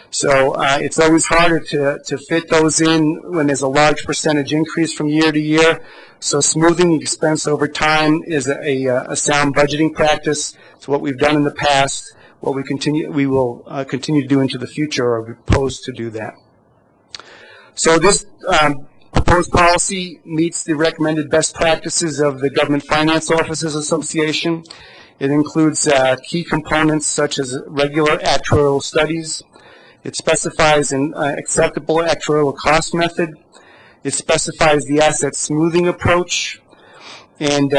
So it's always harder to fit those in when there's a large percentage increase from year to year. So smoothing the expense over time is a sound budgeting practice. It's what we've done in the past, what we will continue to do into the future, or we propose to do that. So this proposed policy meets the recommended best practices of the Government Finance Officers Association. It includes key components such as regular actuarial studies. It specifies an acceptable actuarial cost method. It specifies the asset smoothing approach, and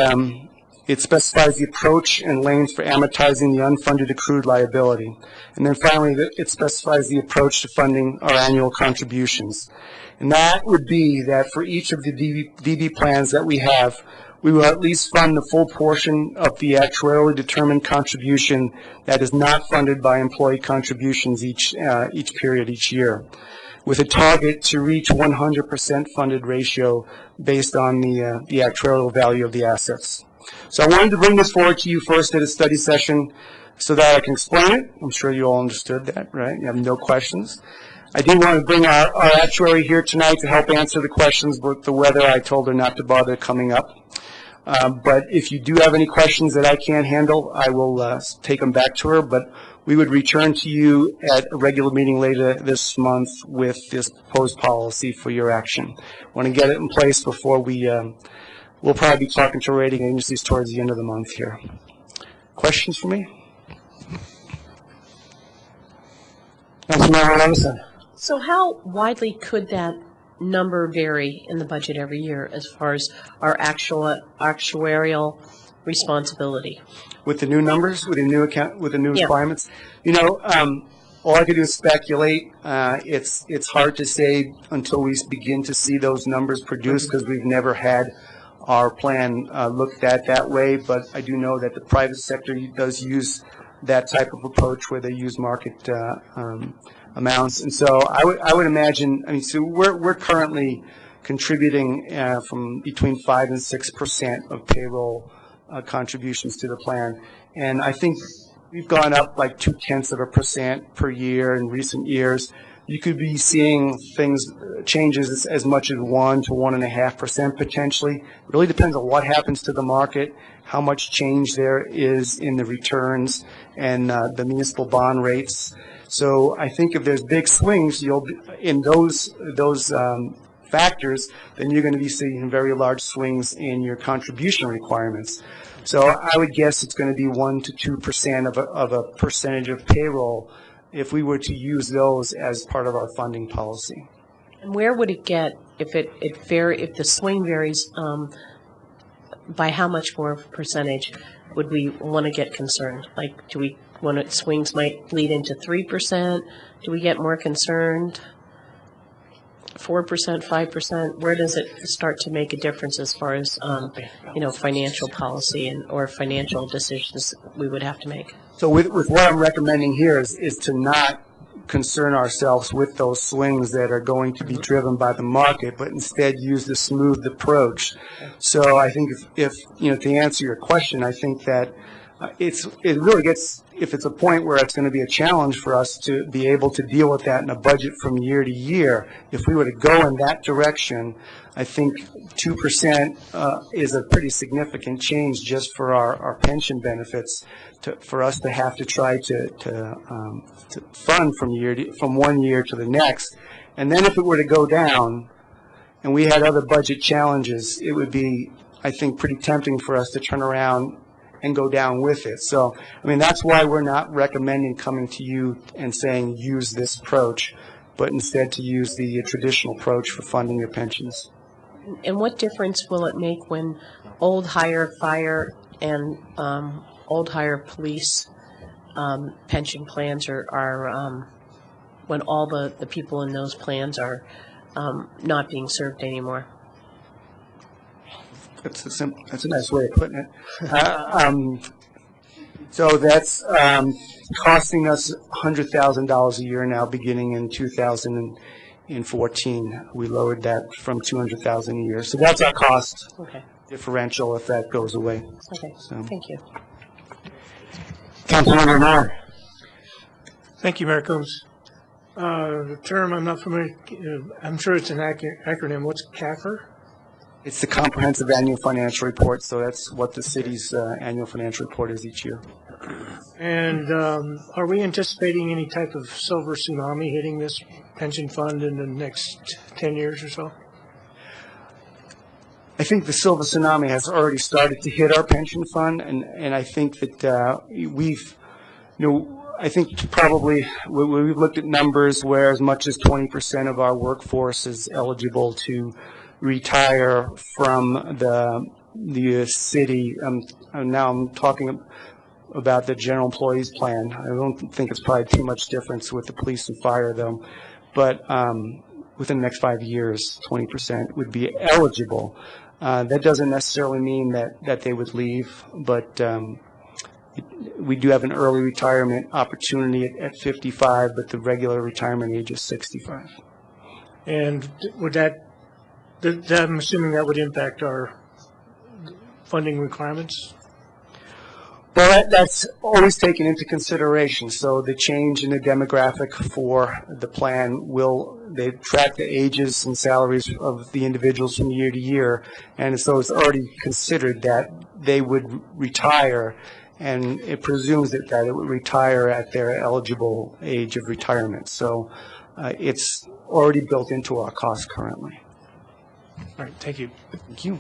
it specifies the approach and lanes for amortizing the unfunded accrued liability. And then finally, it specifies the approach to funding our annual contributions. And that would be that for each of the DB plans that we have, we will at least fund the full portion of the actuarially determined contribution that is not funded by employee contributions each period, each year, with a target to reach 100% funded ratio based on the actuarial value of the assets. So I wanted to bring this forward to you first at a study session so that I can explain it. I'm sure you all understood that, right? You have no questions. I did want to bring our actuary here tonight to help answer the questions, but the weather, I told her not to bother coming up. But if you do have any questions that I can't handle, I will take them back to her. But we would return to you at a regular meeting later this month with this proposed policy for your action. I want to get it in place before we'll probably be talking to rating agencies towards the end of the month here. Questions for me? Councilmember Levison. So how widely could that number vary in the budget every year as far as our actuarial responsibility? With the new numbers, with the new requirements, all I could do is speculate. It's hard to say until we begin to see those numbers produced, because we've never had our plan looked at that way. But I do know that the private sector does use that type of approach where they use market amounts. And so I would imagine, so we're currently contributing from between 5 and 6% of payroll contributions to the plan. And I think we've gone up like 0.2% per year in recent years. You could be seeing changes as much as 1 to 1.5% potentially. It really depends on what happens to the market, how much change there is in the returns and the municipal bond rates. So I think if there's big swings, in those factors, then you're going to be seeing very large swings in your contribution requirements. So I would guess it's going to be 1 to 2% of a percentage of payroll if we were to use those as part of our funding policy. And where would it get if if the swing varies by how much more percentage would we want to get concerned? Like, do we want swings might lead into 3%? Do we get more concerned? 4%, 5%? Where does it start to make a difference as far as financial policy or financial decisions we would have to make? So with what I'm recommending here is to not concern ourselves with those swings that are going to be driven by the market, but instead use the smooth approach. So I think if to answer your question, I think that it if it's a point where it's going to be a challenge for us to be able to deal with that in a budget from year to year, if we were to go in that direction, I think 2% is a pretty significant change just for our pension benefits for us to have to try to fund from one year to the next. And then if it were to go down and we had other budget challenges, it would be, I think, pretty tempting for us to turn around and go down with it. So, I mean, that's why we're not recommending coming to you and saying use this approach, but instead to use the traditional approach for funding your pensions. And what difference will it make when old hire fire and old hire police pension plans are when all the people in those plans are not being served anymore? That's a nice way of putting it. So that's costing us $100,000 a year now, beginning in 2014. We lowered that from $200,000 a year. So that's our cost differential if that goes away. Okay. So. Thank you. Councilmember Moore. Thank you, Mayor Combs. The term I'm not familiar. I'm sure it's an acronym. What's CAFR? It's the Comprehensive Annual Financial Report, so that's what the city's annual financial report is each year. And are we anticipating any type of silver tsunami hitting this pension fund in the next 10 years or so? I think the silver tsunami has already started to hit our pension fund, and I think that I think probably we've looked at numbers where as much as 20% of our workforce is eligible to retire from the city. Now I'm talking about the general employees plan. I don't think it's probably too much difference with the police and fire though, but within the next 5 years, 20% would be eligible. That doesn't necessarily mean that they would leave, but we do have an early retirement opportunity at 55, but the regular retirement age is 65. And would I'm assuming that would impact our funding requirements? Well, that's always taken into consideration. So the change in the demographic for the plan they track the ages and salaries of the individuals from year to year. And so it's already considered that they would retire, and it presumes that it would retire at their eligible age of retirement. So it's already built into our cost currently. All right, thank you. Thank you.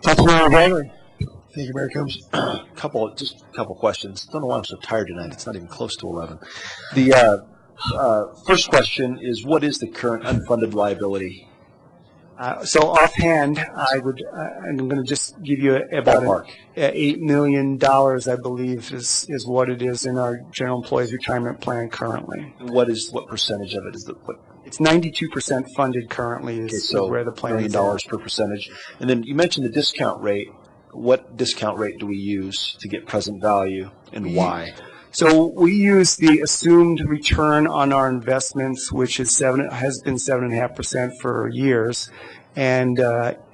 Councilmember Bailey. Thank you, Mayor Combs. Just a couple questions. I don't know why I'm so tired tonight. It's not even close to 11. The first question is, what is the current unfunded liability? So offhand, I'm going to just give you about $8 million, I believe, is what it is in our general employees retirement plan currently. What percentage of it is It's 92% funded currently is where the plan is. $1 million per percentage. And then you mentioned the discount rate. What discount rate do we use to get present value, and why? So we use the assumed return on our investments, which has been 7.5% for years, and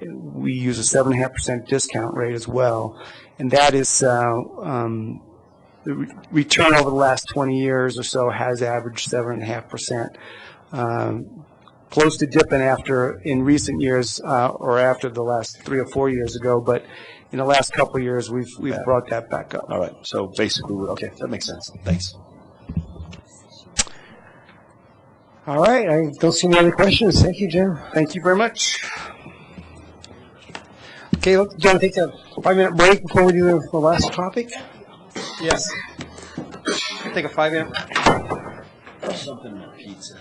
we use a 7.5% discount rate as well. And that is the return over the last 20 years or so has averaged 7.5%. Close to dipping in recent years or after the last 3 or 4 years ago, but in the last couple of years we've brought that back up. All right, so basically, okay, that makes sense. Thanks. All right, I don't see any other questions. Thank you, Jim. Thank you very much. Okay, do you want to take a 5-minute break before we do the last topic? Yes. Take a 5-minute. Something with pizza.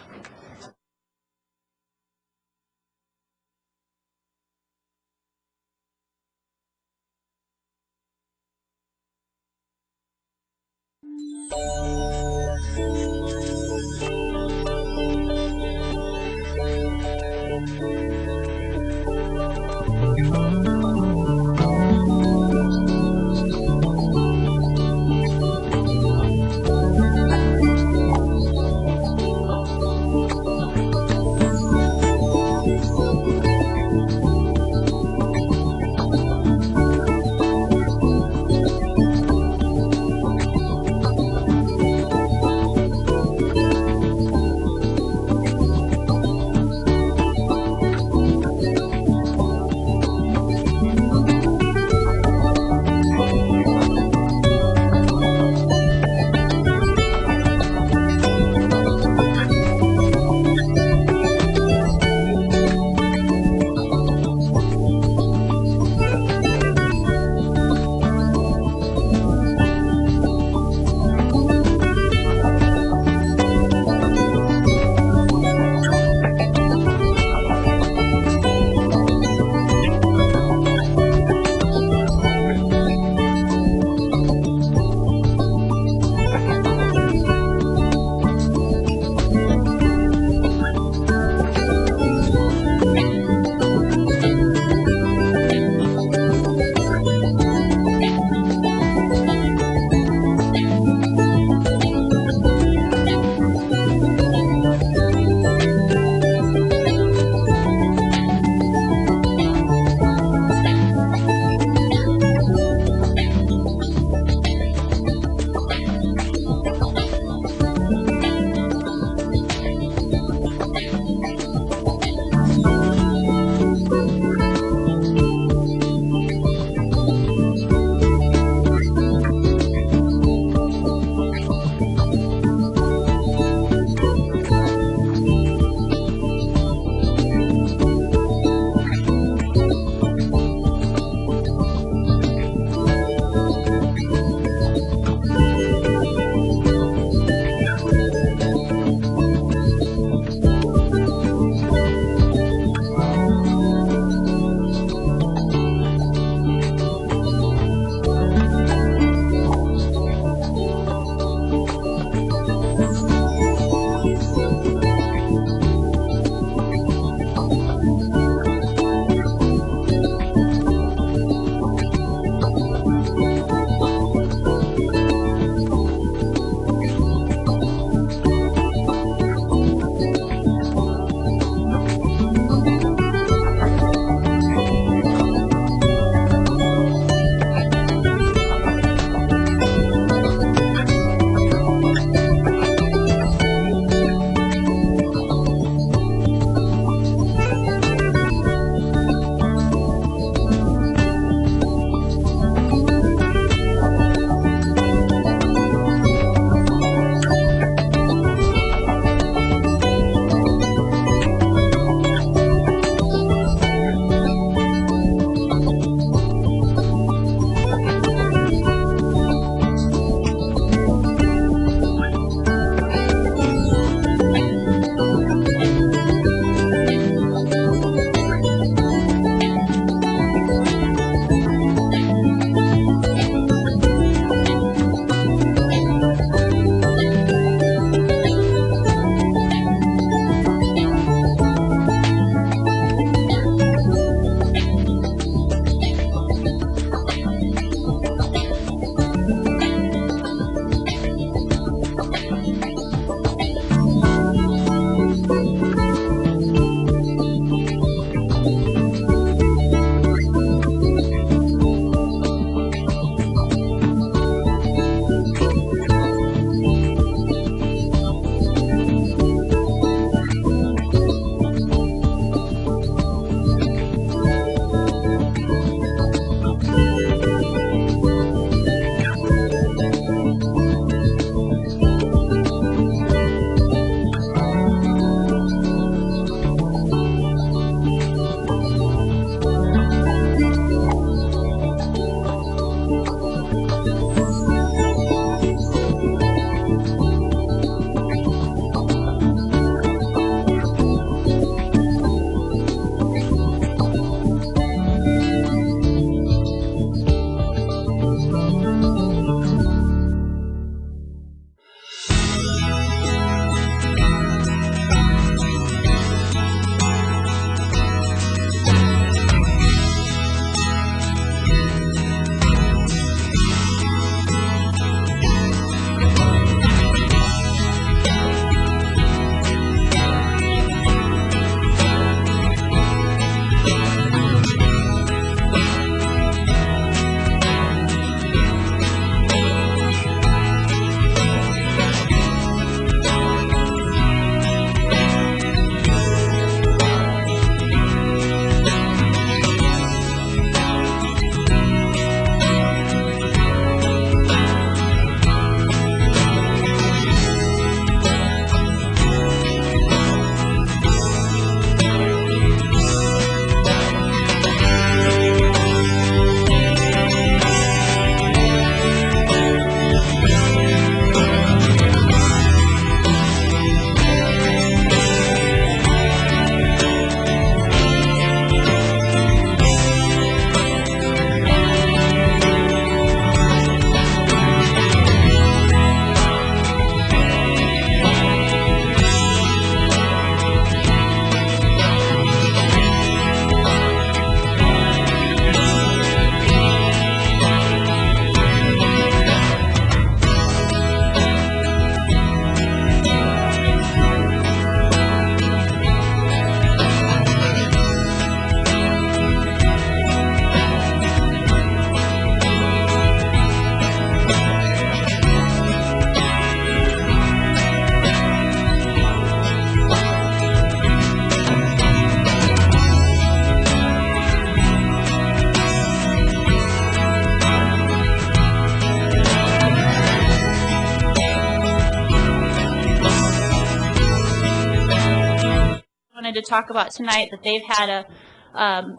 talk about tonight that they've had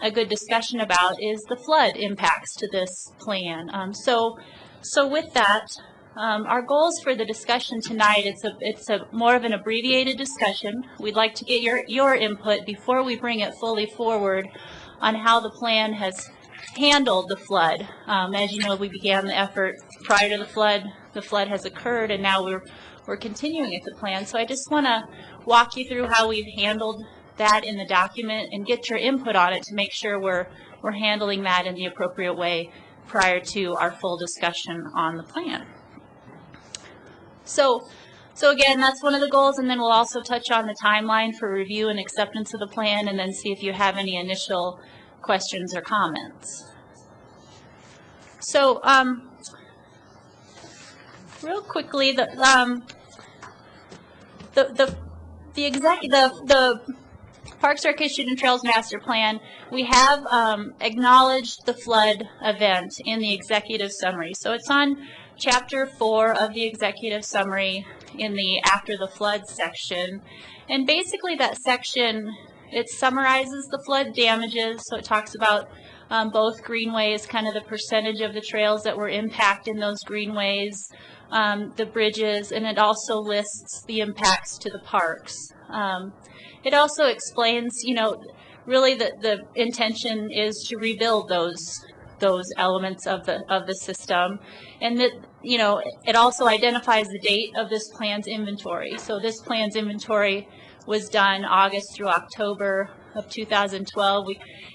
a good discussion about is the flood impacts to this plan. So with that, our goals for the discussion tonight, it's a more of an abbreviated discussion. We'd like to get your input before we bring it fully forward on how the plan has handled the flood. As you know, we began the effort prior to the flood. The flood has occurred, and now we're continuing at the plan. So I just want to walk you through how we've handled that in the document and get your input on it to make sure we're handling that in the appropriate way prior to our full discussion on the plan. So again, that's one of the goals, and then we'll also touch on the timeline for review and acceptance of the plan, and then see if you have any initial questions or comments. So real quickly, the Parks, Recreation, and Trails Master Plan, we have acknowledged the flood event in the executive summary. So it's on Chapter 4 of the executive summary in the After the Flood section. And basically that section, it summarizes the flood damages. So it talks about both greenways, kind of the percentage of the trails that were impacted in those greenways, the bridges, and it also lists the impacts to the parks. It also explains, you know, really the intention is to rebuild those elements of the system, and that, you know, it also identifies the date of this plan's inventory. So this plan's inventory was done August through October of 2012.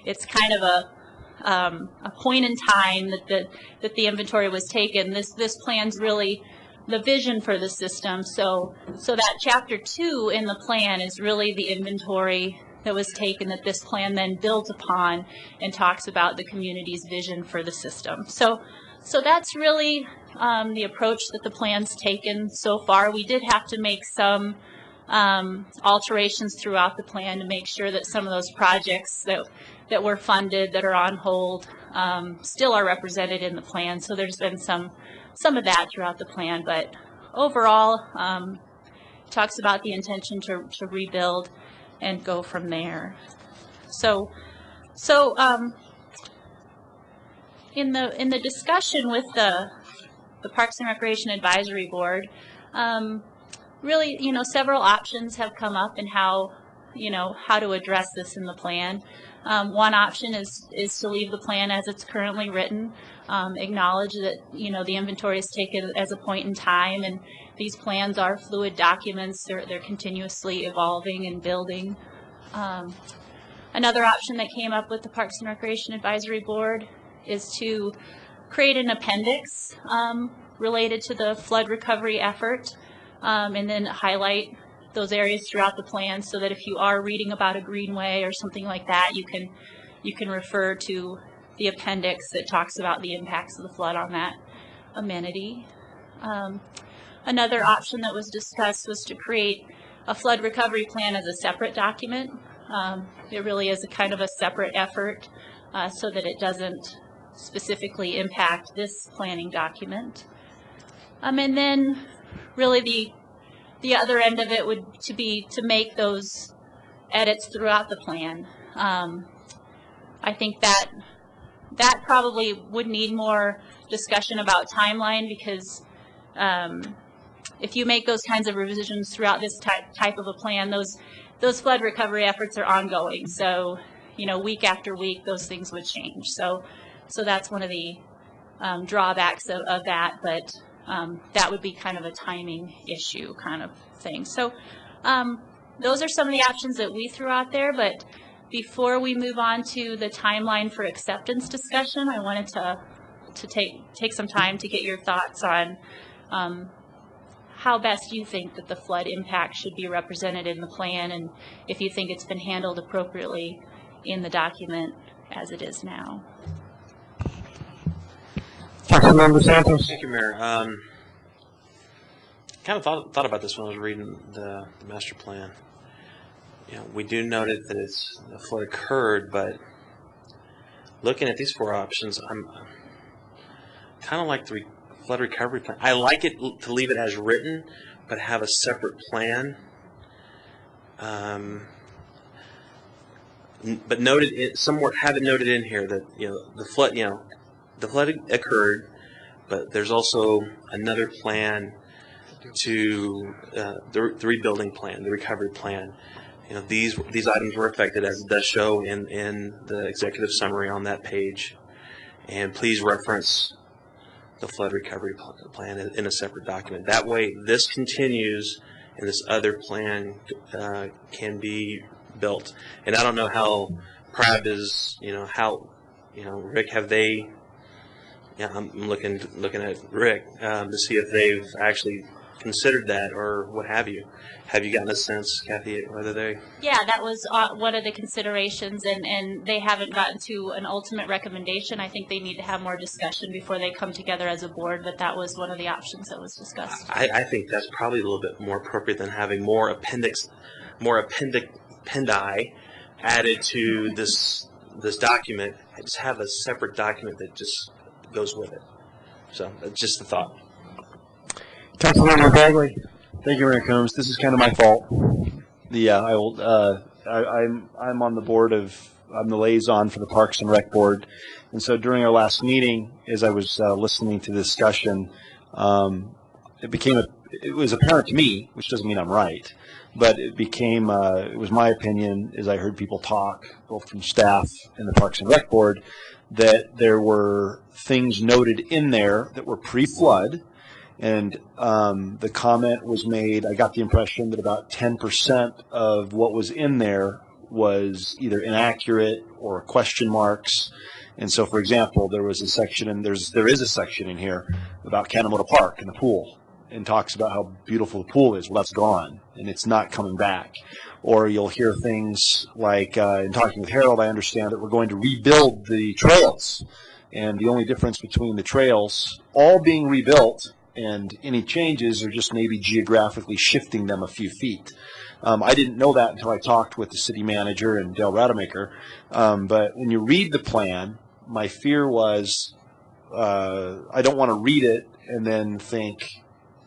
It's kind of a point in time that the inventory was taken. This plan's really the vision for the system. So that chapter 2 in the plan is really the inventory that was taken that this plan then builds upon and talks about the community's vision for the system. So that's really the approach that the plan's taken so far. We did have to make some alterations throughout the plan to make sure that some of those projects that were funded, that are on hold, still are represented in the plan. So there's been some of that throughout the plan, but overall, talks about the intention to rebuild and go from there. So in the discussion with the Parks and Recreation Advisory Board, really, you know, several options have come up in how to address this in the plan. One option is to leave the plan as it's currently written, acknowledge that, you know, the inventory is taken as a point in time, and these plans are fluid documents. They're continuously evolving and building. Another option that came up with the Parks and Recreation Advisory Board is to create an appendix related to the flood recovery effort, and then highlight those areas throughout the plan so that if you are reading about a greenway or something like that, you can refer to the appendix that talks about the impacts of the flood on that amenity. Another option that was discussed was to create a flood recovery plan as a separate document. It really is a kind of a separate effort so that it doesn't specifically impact this planning document. And then really the other end of it would be to make those edits throughout the plan. I think that probably would need more discussion about timeline, because if you make those kinds of revisions throughout this type of a plan, those flood recovery efforts are ongoing. So, you know, week after week, those things would change. So that's one of the drawbacks of that, but that would be kind of a timing issue kind of thing. So those are some of the options that we threw out there, but before we move on to the timeline for acceptance discussion, I wanted to take some time to get your thoughts on how best you think that the flood impact should be represented in the plan, and if you think it's been handled appropriately in the document as it is now. Councilmember Santos. Thank you, Mayor. Kind of thought about this when I was reading the master plan. You know, we do note it that the flood occurred, but looking at these four options, I'm kind of like the flood recovery plan. I like it to leave it as written, but have a separate plan. but noted it somewhere. Have it noted in here that the flood occurred, but there's also another plan to the rebuilding plan, the recovery plan. These items were affected, as it does show in the executive summary on that page. And please reference the flood recovery plan in a separate document. That way, this continues, and this other plan can be built. And I don't know how PRAB is. Rick, have they? Yeah, I'm looking at Rick to see if they've actually considered that or what have you. Have you gotten a sense, Kathy, whether they? Yeah, that was one of the considerations, and they haven't gotten to an ultimate recommendation. I think they need to have more discussion before they come together as a board, but that was one of the options that was discussed. I think that's probably a little bit more appropriate than having more appendi added to this document. Just have a separate document that just goes with it. So that's just a thought. Councilmember Bagley. Thank you, Mayor Combs. This is kind of my fault. I'm on the board I'm the liaison for the Parks and Rec Board, and so during our last meeting, as I was listening to the discussion, it was apparent to me, which doesn't mean I'm right, but it was my opinion as I heard people talk, both from staff and the Parks and Rec Board, that there were things noted in there that were pre-flood. And the comment was made, I got the impression that about 10% of what was in there was either inaccurate or question marks. And so, for example, there was a section, and there is a section in here about Kanemoto Park and the pool, and talks about how beautiful the pool is. Well, that's gone, and it's not coming back. Or you'll hear things like, in talking with Harold, I understand that we're going to rebuild the trails. And the only difference between the trails all being rebuilt and any changes are just maybe geographically shifting them a few feet. I didn't know that until I talked with the city manager and Dale Rademacher. But when you read the plan, my fear was I don't want to read it and then think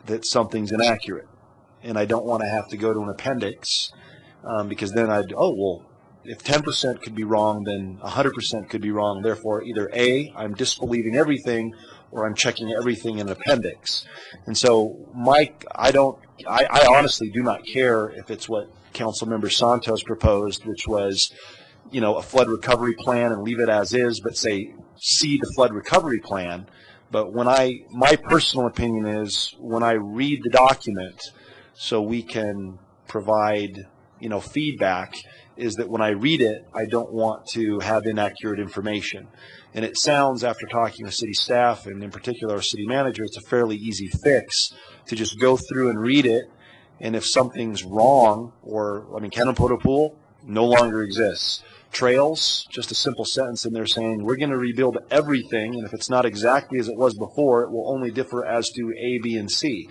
that something's inaccurate. And I don't want to have to go to an appendix because then if 10% could be wrong, then 100% could be wrong. Therefore, either A, I'm disbelieving everything, or I'm checking everything in an appendix. And so, Mike, I honestly do not care if it's what Councilmember Santos proposed, which was, a flood recovery plan and leave it as is, but say, see the flood recovery plan. But my personal opinion is when I read the document, so we can provide, feedback, is that when I read it, I don't want to have inaccurate information. And it sounds, after talking with city staff, and in particular our city manager, it's a fairly easy fix to just go through and read it. And if something's wrong, Kanemoto Pool no longer exists. Trails, just a simple sentence in there saying, we're going to rebuild everything, and if it's not exactly as it was before, it will only differ as to A, B, and C.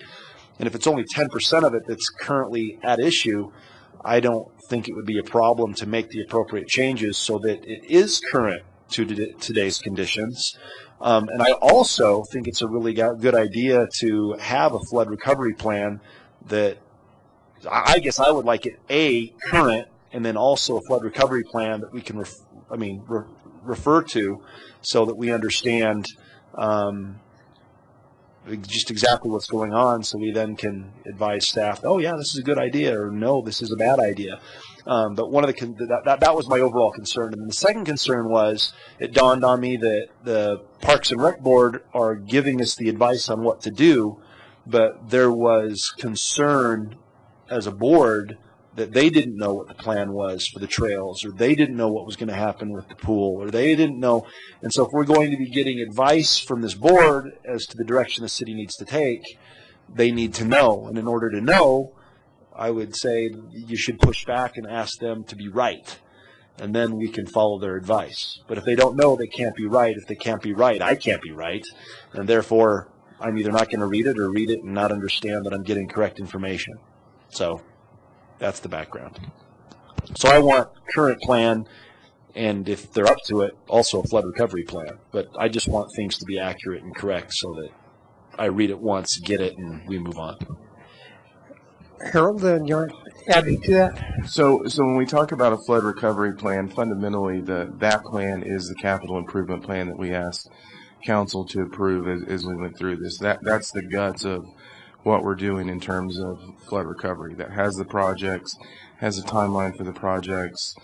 And if it's only 10% of it that's currently at issue, I don't think it would be a problem to make the appropriate changes so that it is current to today's conditions. And I also think it's a really good idea to have a flood recovery plan that I guess I would like it current, and then also a flood recovery plan that we can refer to so that we understand just exactly what's going on, so we then can advise staff, oh yeah, this is a good idea, or no, this is a bad idea. But one of that was my overall concern. And the second concern was, it dawned on me that the Parks and Rec Board are giving us the advice on what to do, but there was concern as a board that they didn't know what the plan was for the trails, or they didn't know what was going to happen with the pool, or they didn't know. And so if we're going to be getting advice from this board as to the direction the city needs to take, they need to know. And in order to know, I would say you should push back and ask them to be right, and then we can follow their advice. But if they don't know, they can't be right. If they can't be right, I can't be right. And therefore, I'm either not going to read it or read it and not understand that I'm getting correct information. So that's the background. So I want current plan, and if they're up to it, also a flood recovery plan. But I just want things to be accurate and correct so that I read it once, get it, and we move on. Harold, you want to add to that? So when we talk about a flood recovery plan, fundamentally that plan is the capital improvement plan that we asked council to approve as we went through this. That's the guts of what we're doing in terms of flood recovery. That has the projects, has a timeline for the projects,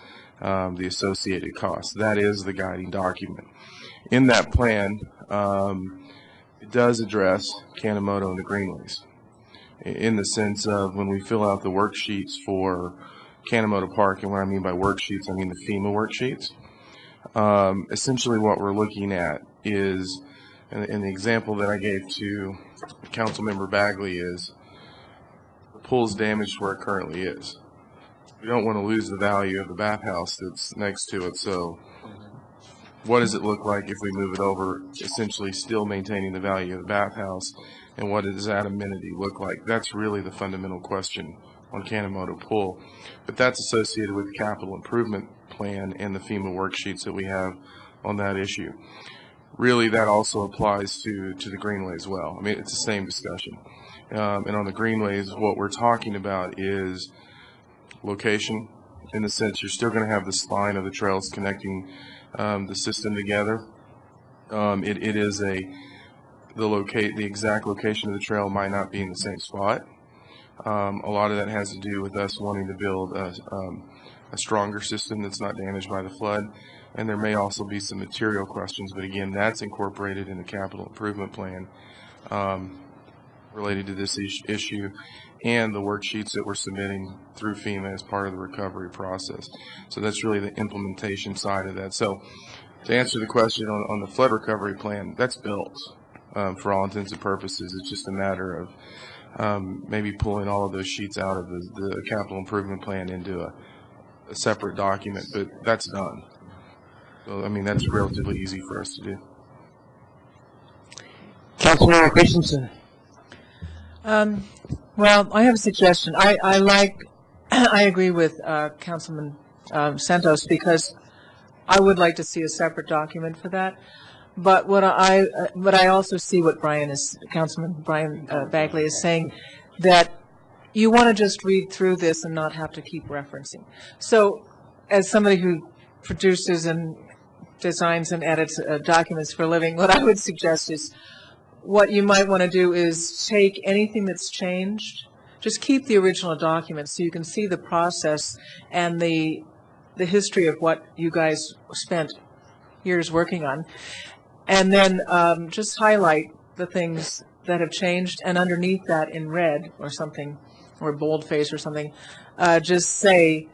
the associated costs. That is the guiding document. In that plan, it does address Kanemoto and the greenways, in the sense of when we fill out the worksheets for Kanemoto Park, and what I mean by worksheets, I mean the FEMA worksheets. Essentially what we're looking at is, and the example that I gave to Councilmember Bagley is, the pool's damaged where it currently is. We don't want to lose the value of the bathhouse that's next to it, so what does it look like if we move it over, essentially still maintaining the value of the bathhouse, and what does that amenity look like? That's really the fundamental question on Kanemoto Pool. But that's associated with the capital improvement plan and the FEMA worksheets that we have on that issue. Really, that also applies to the Greenway as well. I mean, it's the same discussion. And on the Greenways, what we're talking about is location, in the sense you're still going to have the spine of the trails connecting the system together. It is the exact location of the trail might not be in the same spot. A lot of that has to do with us wanting to build a stronger system that's not damaged by the flood. And there may also be some material questions, but again, that's incorporated in the capital improvement plan related to this issue and the worksheets that we're submitting through FEMA as part of the recovery process. So that's really the implementation side of that. So to answer the question on the flood recovery plan, that's built for all intents and purposes. It's just a matter of maybe pulling all of those sheets out of the capital improvement plan into a separate document, but that's done. So, I mean, that's relatively easy for us to do. Councilmember Christensen. Well, I have a suggestion. I agree with Councilman Santos, because I would like to see a separate document for that. But what I also see what Councilman Brian Bagley is saying, that you want to just read through this and not have to keep referencing. So, as somebody who produces and designs and edits documents for a living, what I would suggest is, what you might want to do is take anything that's changed, just keep the original document so you can see the process and the history of what you guys spent years working on, and then just highlight the things that have changed, and underneath that in red or something, or boldface or something, just say,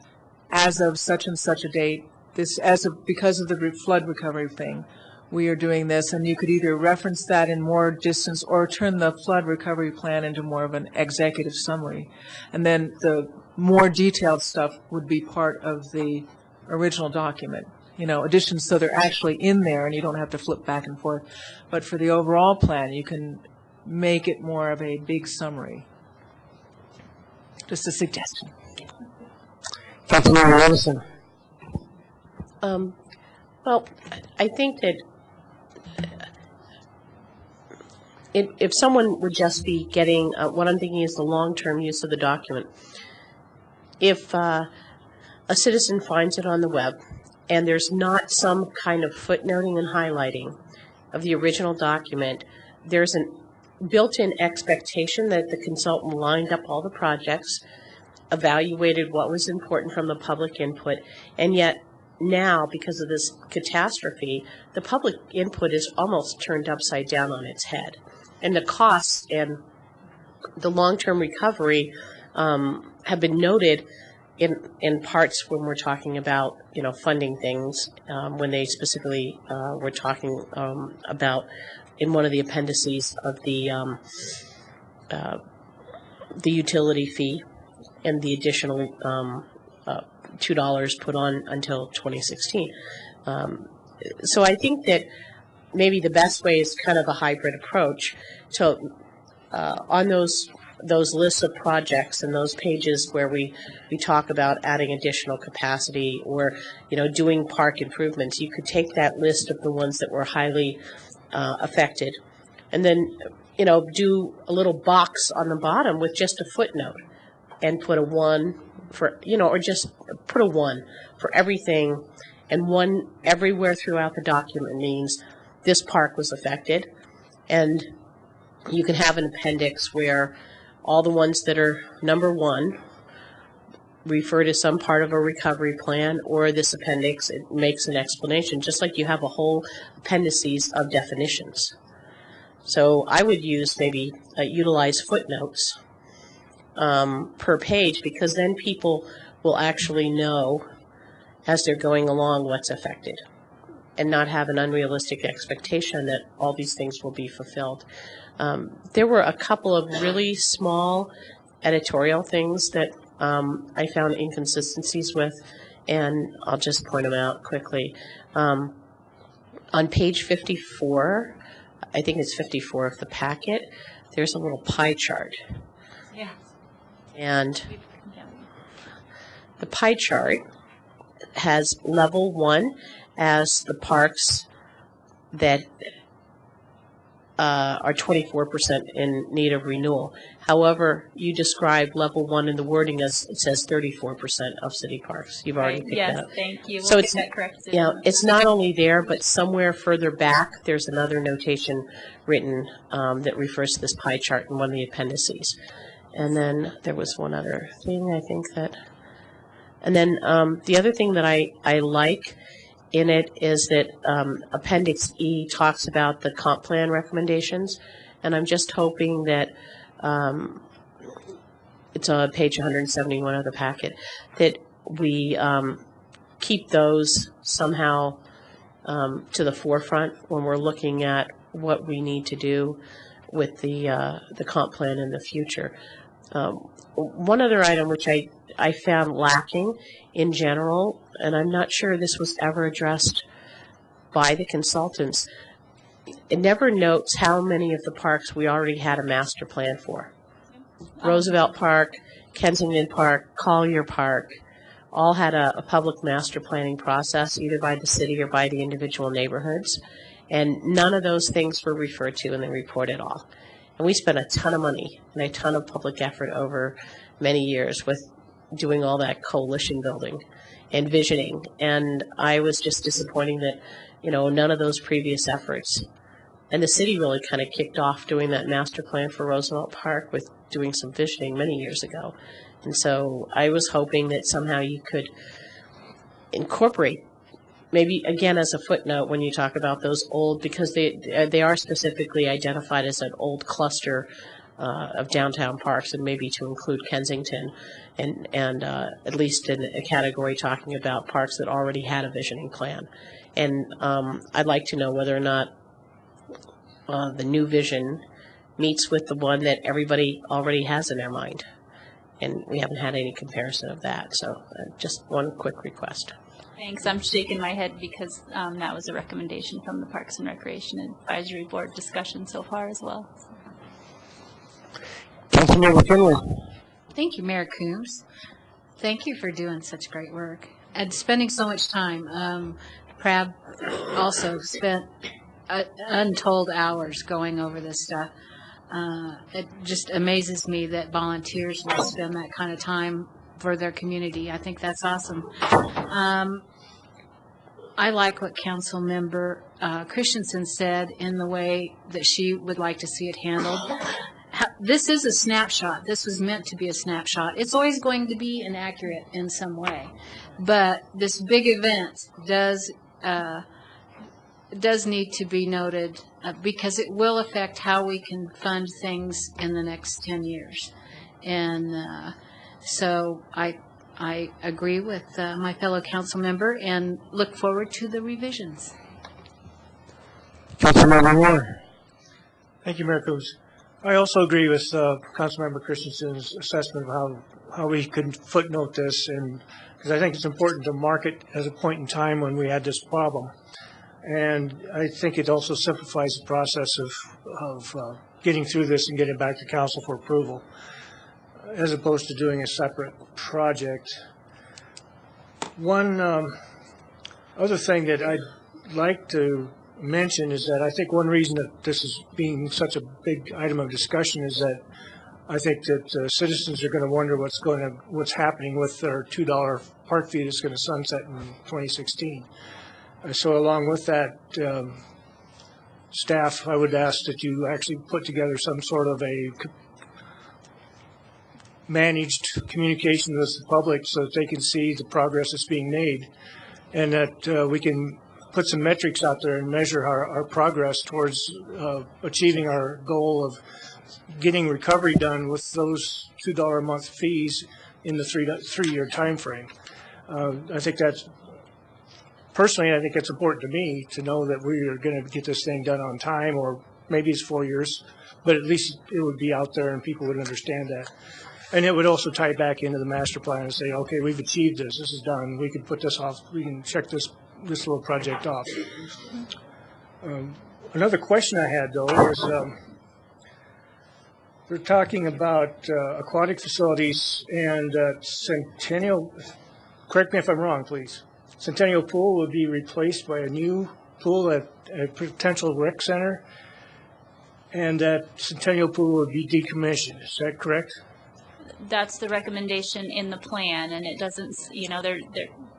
as of such and such a date, because of the flood recovery thing, we are doing this. And you could either reference that in more distance or turn the flood recovery plan into more of an executive summary. And then the more detailed stuff would be part of the original document, additions, so they're actually in there and you don't have to flip back and forth. But for the overall plan, you can make it more of a big summary. Just a suggestion. Councilmember Robinson. Well, I think that if someone would just be getting, what I'm thinking is the long-term use of the document. If a citizen finds it on the web and there's not some kind of footnoting and highlighting of the original document, there's a built-in expectation that the consultant lined up all the projects, evaluated what was important from the public input, and yet now, because of this catastrophe, the public input is almost turned upside down on its head. And the costs and the long-term recovery have been noted in parts when we're talking about, funding things, when they specifically were talking about in one of the appendices of the utility fee and the additional $2 put on until 2016. So I think that maybe the best way is kind of a hybrid approach. So on those lists of projects and those pages where we talk about adding additional capacity or doing park improvements, you could take that list of the ones that were highly affected, and then do a little box on the bottom with just a footnote and put a 1 for, or just put a 1 for everything, and 1 everywhere throughout the document means this park was affected. And you can have an appendix where all the ones that are number 1 refer to some part of a recovery plan, or this appendix, it makes an explanation, just like you have a whole appendices of definitions. So I would use maybe utilize footnotes per page, because then people will actually know as they're going along what's affected, and not have an unrealistic expectation that all these things will be fulfilled. There were a couple of really small editorial things that I found inconsistencies with, and I'll just point them out quickly. On page 54, I think it's 54 of the packet, there's a little pie chart. Yeah. And the pie chart has level 1 as the parks that are 24% in need of renewal. However, you describe level 1 in the wording as it says 34% of city parks. You've already picked yes, that up. thank you. We'll So get it's, that corrected. it's not only there, but somewhere further back, there's another notation written that refers to this pie chart in one of the appendices. And then there was one other thing, I think that, and then the other thing that I like in it is that Appendix E talks about the comp plan recommendations, and I'm just hoping that it's on page 171 of the packet, that we keep those somehow to the forefront when we're looking at what we need to do with the comp plan in the future. One other item which I found lacking in general, and I'm not sure this was ever addressed by the consultants, it never notes how many of the parks we already had a master plan for. Roosevelt Park, Kensington Park, Collier Park, all had a public master planning process, either by the city or by the individual neighborhoods, and none of those things were referred to in the report at all. And we spent a ton of money and a ton of public effort over many years with doing all that coalition building and visioning. And I was just disappointed that, none of those previous efforts. And the city really kind of kicked off doing that master plan for Roosevelt Park with doing some visioning many years ago. And so I was hoping that somehow you could incorporate, maybe again as a footnote when you talk about those old, because they are specifically identified as an old cluster of downtown parks, and maybe to include Kensington, and at least in a category talking about parks that already had a visioning plan. And I'd like to know whether or not the new vision meets with the one that everybody already has in their mind. And we haven't had any comparison of that. So just one quick request. Thanks. I'm shaking my head because that was a recommendation from the Parks and Recreation Advisory Board discussion so far as well. Councilmember Finley. Thank you, Mayor Coombs. Thank you for doing such great work and spending so much time. Prab also spent untold hours going over this stuff. It just amazes me that volunteers will spend that kind of time for their community. I think that's awesome. I like what Councilmember Christensen said in the way that she would like to see it handled. This is a snapshot. This was meant to be a snapshot. It's always going to be inaccurate in some way. But this big event does need to be noted because it will affect how we can fund things in the next 10 years. And so I agree with my fellow council member and look forward to the revisions. Councilmember Moore. Thank you, Mayor Coombs. I also agree with Councilmember Christensen's assessment of how we could footnote this, and because I think it's important to mark it as a point in time when we had this problem. And I think it also simplifies the process of getting through this and getting it back to council for approval, as opposed to doing a separate project. One other thing that I'd like to mention is that I think one reason that this is being such a big item of discussion is that I think that citizens are going to wonder what's happening with their $2 park fee that's going to sunset in 2016. So along with that, staff, I would ask that you actually put together some sort of a managed communication with the public so that they can see the progress that's being made, and that we can put some metrics out there and measure our progress towards achieving our goal of getting recovery done with those $2 a month fees in the three-year time frame. I think that's, personally, I think it's important to me to know that we are going to get this thing done on time, or maybe it's 4 years, but at least it would be out there and people would understand that. And it would also tie back into the master plan and say, okay, we've achieved this. This is done. We can put this off. We can check this little project off. Another question I had, though, is we're talking about aquatic facilities and Centennial. Correct me if I'm wrong, please. Centennial Pool would be replaced by a new pool at a potential rec center, and that Centennial Pool would be decommissioned. Is that correct? That's the recommendation in the plan, and it doesn't,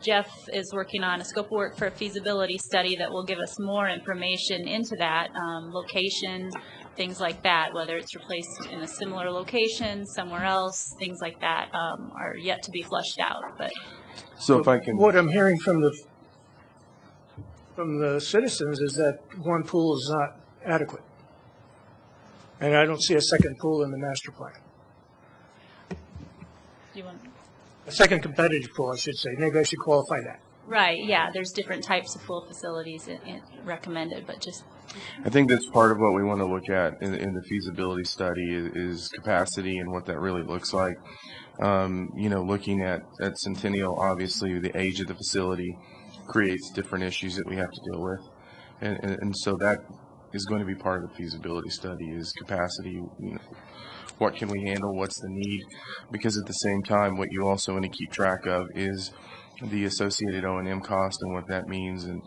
Jeff is working on a scope of work for a feasibility study that will give us more information into that, location, things like that, whether it's replaced in a similar location, somewhere else, things like that are yet to be fleshed out. But so if I can, what I'm hearing from the citizens is that one pool is not adequate, and I don't see a second pool in the master plan. A second competitive pool, I should say. Maybe I should qualify that. Right, yeah, there's different types of pool facilities recommended, but just... I think that's part of what we want to look at in the feasibility study is capacity and what that really looks like. Looking at Centennial, obviously the age of the facility creates different issues that we have to deal with. And so that is going to be part of the feasibility study is capacity. What can we handle? What's the need? Because at the same time, what you also want to keep track of is the associated O&M cost and what that means, and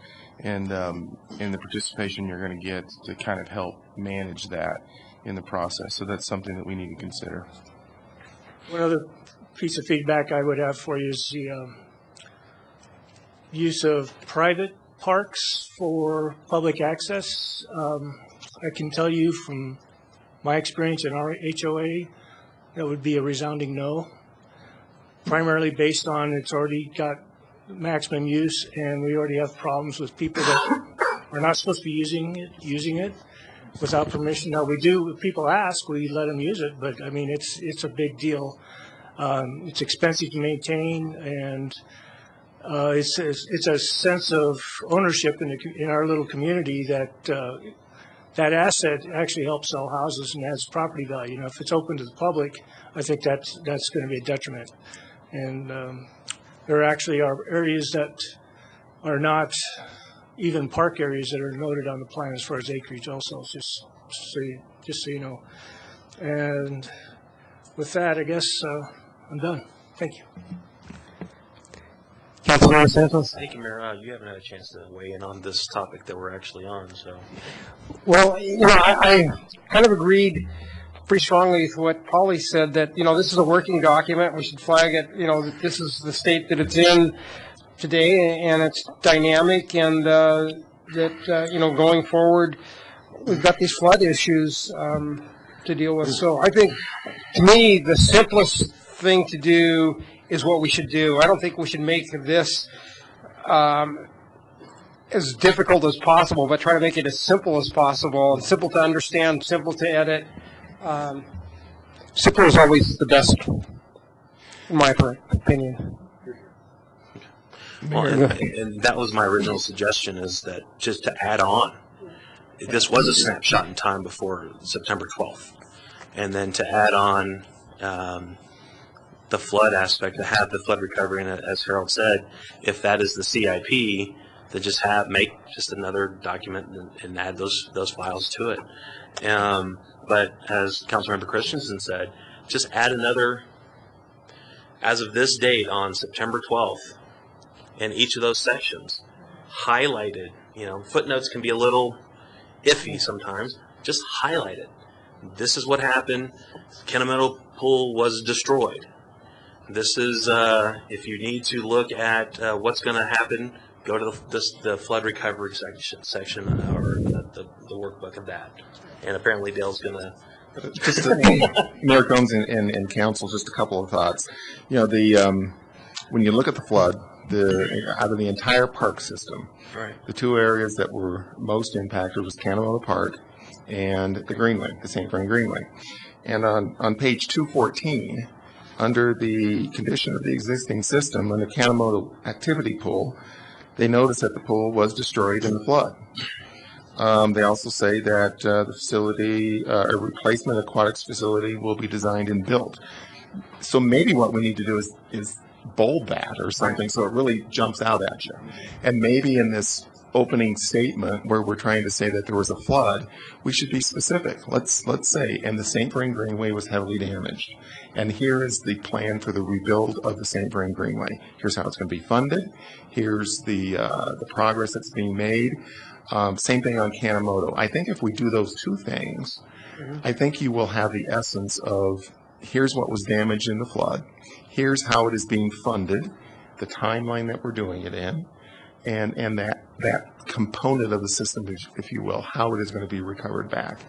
the participation you're going to get to kind of help manage that in the process. So that's something that we need to consider. One other piece of feedback I would have for you is the use of private parks for public access. I can tell you from my experience in our HOA, that would be a resounding no, primarily based on it's already got maximum use, and we already have problems with people that are not supposed to be using it without permission. Now, we do, if people ask, we let them use it, but I mean, it's a big deal. It's expensive to maintain, and it's a sense of ownership in our little community that that asset actually helps sell houses and has property value. If it's open to the public, I think that's going to be a detriment. And there actually are areas that are not even park areas that are noted on the plan as far as acreage also, just so you know. And with that, I guess I'm done. Thank you. Councilmember Santos. Thank you, Mayor. You haven't had a chance to weigh in on this topic that we're actually on, so. Well, I kind of agreed pretty strongly with what Polly said, that, this is a working document. We should flag it, that this is the state that it's in today, and it's dynamic, and going forward, we've got these flood issues to deal with. So I think, to me, the simplest thing to do is what we should do. I don't think we should make this as difficult as possible, but try to make it as simple as possible, and simple to understand, simple to edit. Simple is always the best, in my opinion. Well, and that was my original suggestion, is that just to add on, this was a snapshot in time before September 12th. And then to add on the flood aspect, to have the flood recovery, and as Harold said, if that is the CIP, to just make just another document and add those files to it. But as Councilmember Christensen said, just add another, as of this date on September 12th, in each of those sections, highlighted. Footnotes can be a little iffy sometimes. Just highlight it. this is what happened. Kennemetal Pool was destroyed. This is, if you need to look at what's going to happen, go to the flood recovery section or the workbook of that. And apparently Dale's going to. Just Mayor Combs and council, just a couple of thoughts. When you look at the flood, out of the entire park system, right, the two areas that were most impacted was Kennemetal Park and the Greenway, the St. Vrain Greenway. And on page 214, under the condition of the existing system on the Kennemetal activity pool, they notice that the pool was destroyed in the flood. They also say that the facility, a replacement aquatics facility, will be designed and built. So maybe what we need to do is bold that or something so it really jumps out at you. And maybe in this opening statement where we're trying to say that there was a flood, we should be specific. Let's say, and the St. Vrain Greenway was heavily damaged. And here is the plan for the rebuild of the St. Vrain Greenway. Here's how it's going to be funded. Here's the progress that's being made. Same thing on Kennemetal. I think if we do those two things, I think you will have the essence of here's what was damaged in the flood, here's how it is being funded, the timeline that we're doing it in, and that component of the system, if you will, how it is going to be recovered back.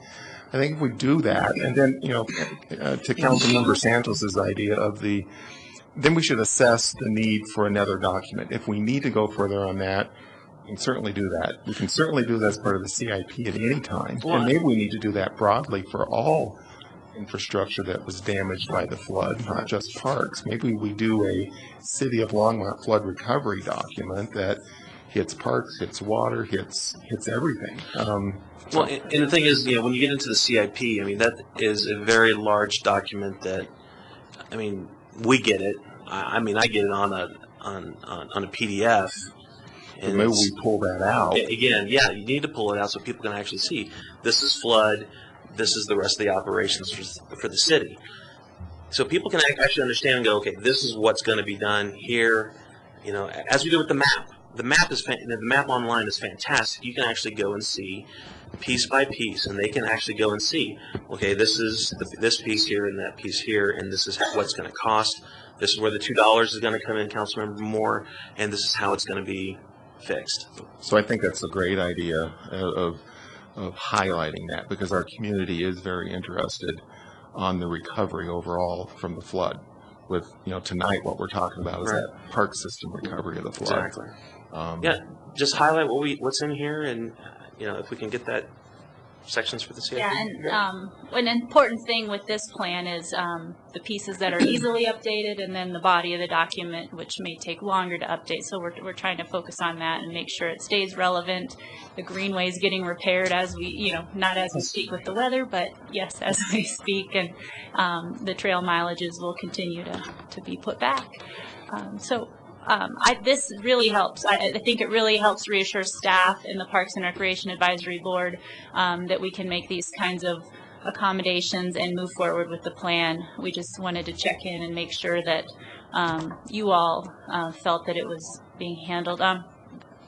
I think if we do that, and then, to Councilmember Santos's idea of then we should assess the need for another document. If we need to go further on that, we can certainly do that. We can certainly do that as part of the CIP at any time. And maybe we need to do that broadly for all infrastructure that was damaged by the flood, not just parks. Maybe we do a City of Longmont flood recovery document that hits parks, hits water, hits everything. Well, and the thing is, when you get into the CIP, that is a very large document that, we get it. I get it on a PDF. And maybe we pull that out. Again, yeah, you need to pull it out so people can actually see. This is flood. This is the rest of the operations for the city. So people can actually understand and go, okay, this is what's going to be done here. As we do with the map. The map online is fantastic. You can actually go and see piece by piece, and they can actually go and see, okay, this is this piece here and that piece here, and this is what's going to cost. This is where the $2 is going to come in, Councilmember Moore, and this is how it's going to be fixed. So I think that's a great idea of highlighting that, because our community is very interested on the recovery overall from the flood. With tonight, what we're talking about is that park system recovery of the flood. Exactly. Just highlight what's in here, and if we can get that sections for the CIP. Yeah, and an important thing with this plan is the pieces that are easily updated, and then the body of the document, which may take longer to update. So we're trying to focus on that and make sure it stays relevant. The greenway is getting repaired as we, not as we speak with the weather, but yes, as we speak, and the trail mileages will continue to be put back. This really helps. I think it really helps reassure staff in the Parks and Recreation Advisory Board that we can make these kinds of accommodations and move forward with the plan. We just wanted to check in and make sure that you all felt that it was being handled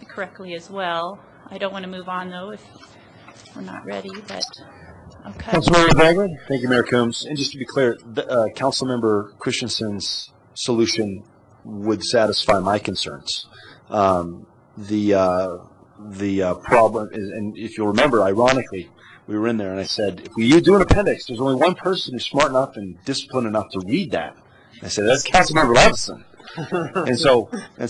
correctly as well. I don't want to move on, though, if we're not ready, but okay. Councilmember Bagley? Thank you, Mayor Combs. And just to be clear, Councilmember Christensen's solution would satisfy my concerns. The problem is, and if you'll remember, ironically, we were in there and I said, if we do an appendix, there's only one person who's smart enough and disciplined enough to read that. And I said, that's Councilmember Levinson. and so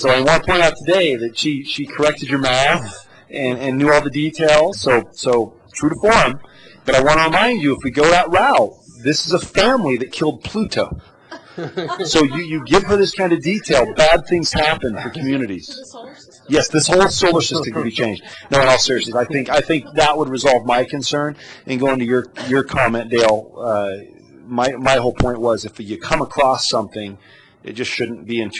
I want to point out today that she corrected your math and knew all the details. So true to form. But I want to remind you, if we go that route, this is a family that killed Pluto. So you give her this kind of detail, bad things happen for communities. Yes, this whole solar system can be changed. No, in all seriousness, I think that would resolve my concern. And going to your comment, Dale, my whole point was if you come across something, it just shouldn't be in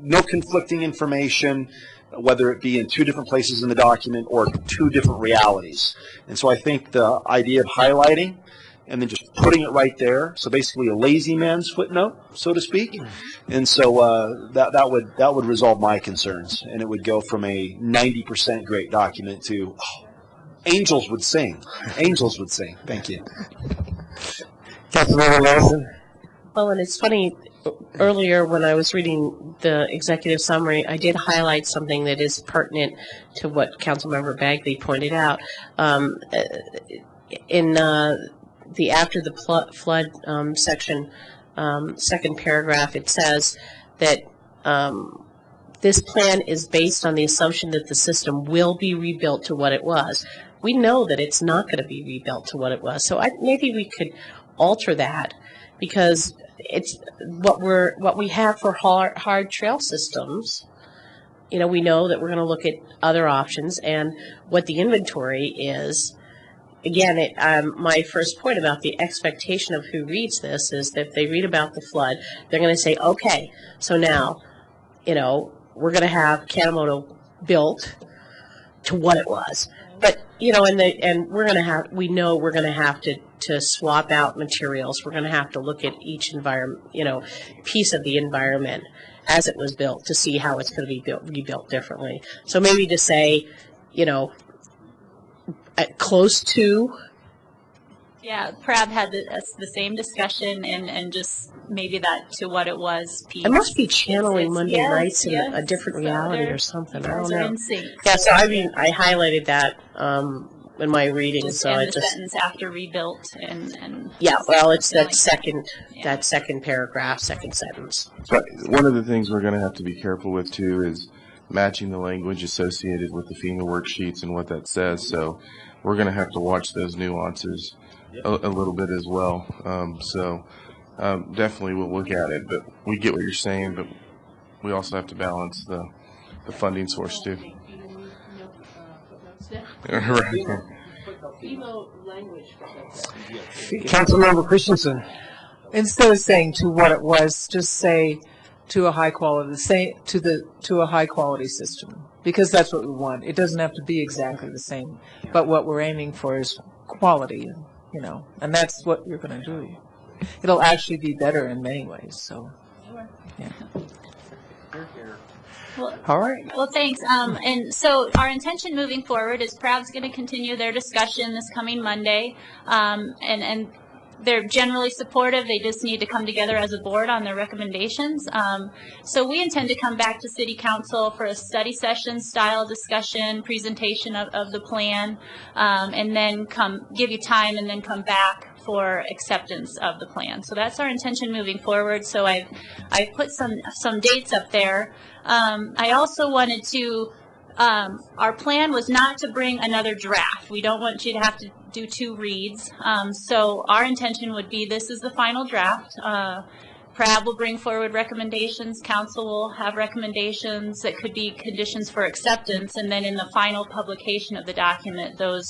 no conflicting information, whether it be in two different places in the document or two different realities. And so I think the idea of highlighting and then just putting it right there, so basically a lazy man's footnote, so to speak. And so that would resolve my concerns, and it would go from a 90% great document to angels would sing. Angels would sing. Thank you. Councilmember Lawson. Well, and it's funny, earlier when I was reading the executive summary, I did highlight something that is pertinent to what Councilmember Bagley pointed out. In the after the flood section, second paragraph, it says that this plan is based on the assumption that the system will be rebuilt to what it was. We know that it's not going to be rebuilt to what it was, so maybe we could alter that, because it's what we have for hard trail systems. You know, we know that we're going to look at other options, and what the inventory is. Again, my first point about the expectation of who reads this is that if they read about the flood, they're going to say, okay, so now, you know, we're going to have Kanemoto built to what it was. But, you know, and we're going to have, we know we're going to have to swap out materials. We're going to have to look at each environment, you know, piece of the environment as it was built to see how it's going to be rebuilt differently. So maybe to say, you know, close to. Yeah, Prab had the same discussion, and just maybe that to what it was. It must be channeling Monday nights in a different reality or something. I don't know. Yeah, so I mean, I highlighted that in my reading. Just so in I the just sentence after rebuilt and. Yeah, well, it's that second paragraph, second sentence. But one of the things we're going to have to be careful with too is matching the language associated with the FEMA worksheets and what that says. So we're going to have to watch those nuances a little bit as well. Definitely we'll look at it, but we get what you're saying, but we also have to balance the funding source too. Councilmember Christensen. Instead of saying to what it was, just say to a high quality, to a high quality system, because that's what we want. It doesn't have to be exactly the same, but what we're aiming for is quality, you know, and that's what you're going to do. It'll actually be better in many ways. So, yeah. Well, all right. Well, thanks. And so our intention moving forward is Prav's going to continue their discussion this coming Monday, and they're generally supportive. They just need to come together as a board on their recommendations. So we intend to come back to City Council for a study session style discussion, presentation of the plan, and then give you time and then come back for acceptance of the plan. So that's our intention moving forward. So I've put some dates up there. I also wanted to, our plan was not to bring another draft. We don't want you to have to do 2 reads. So our intention would be this is the final draft. Prab will bring forward recommendations. Council will have recommendations that could be conditions for acceptance. And then in the final publication of the document, those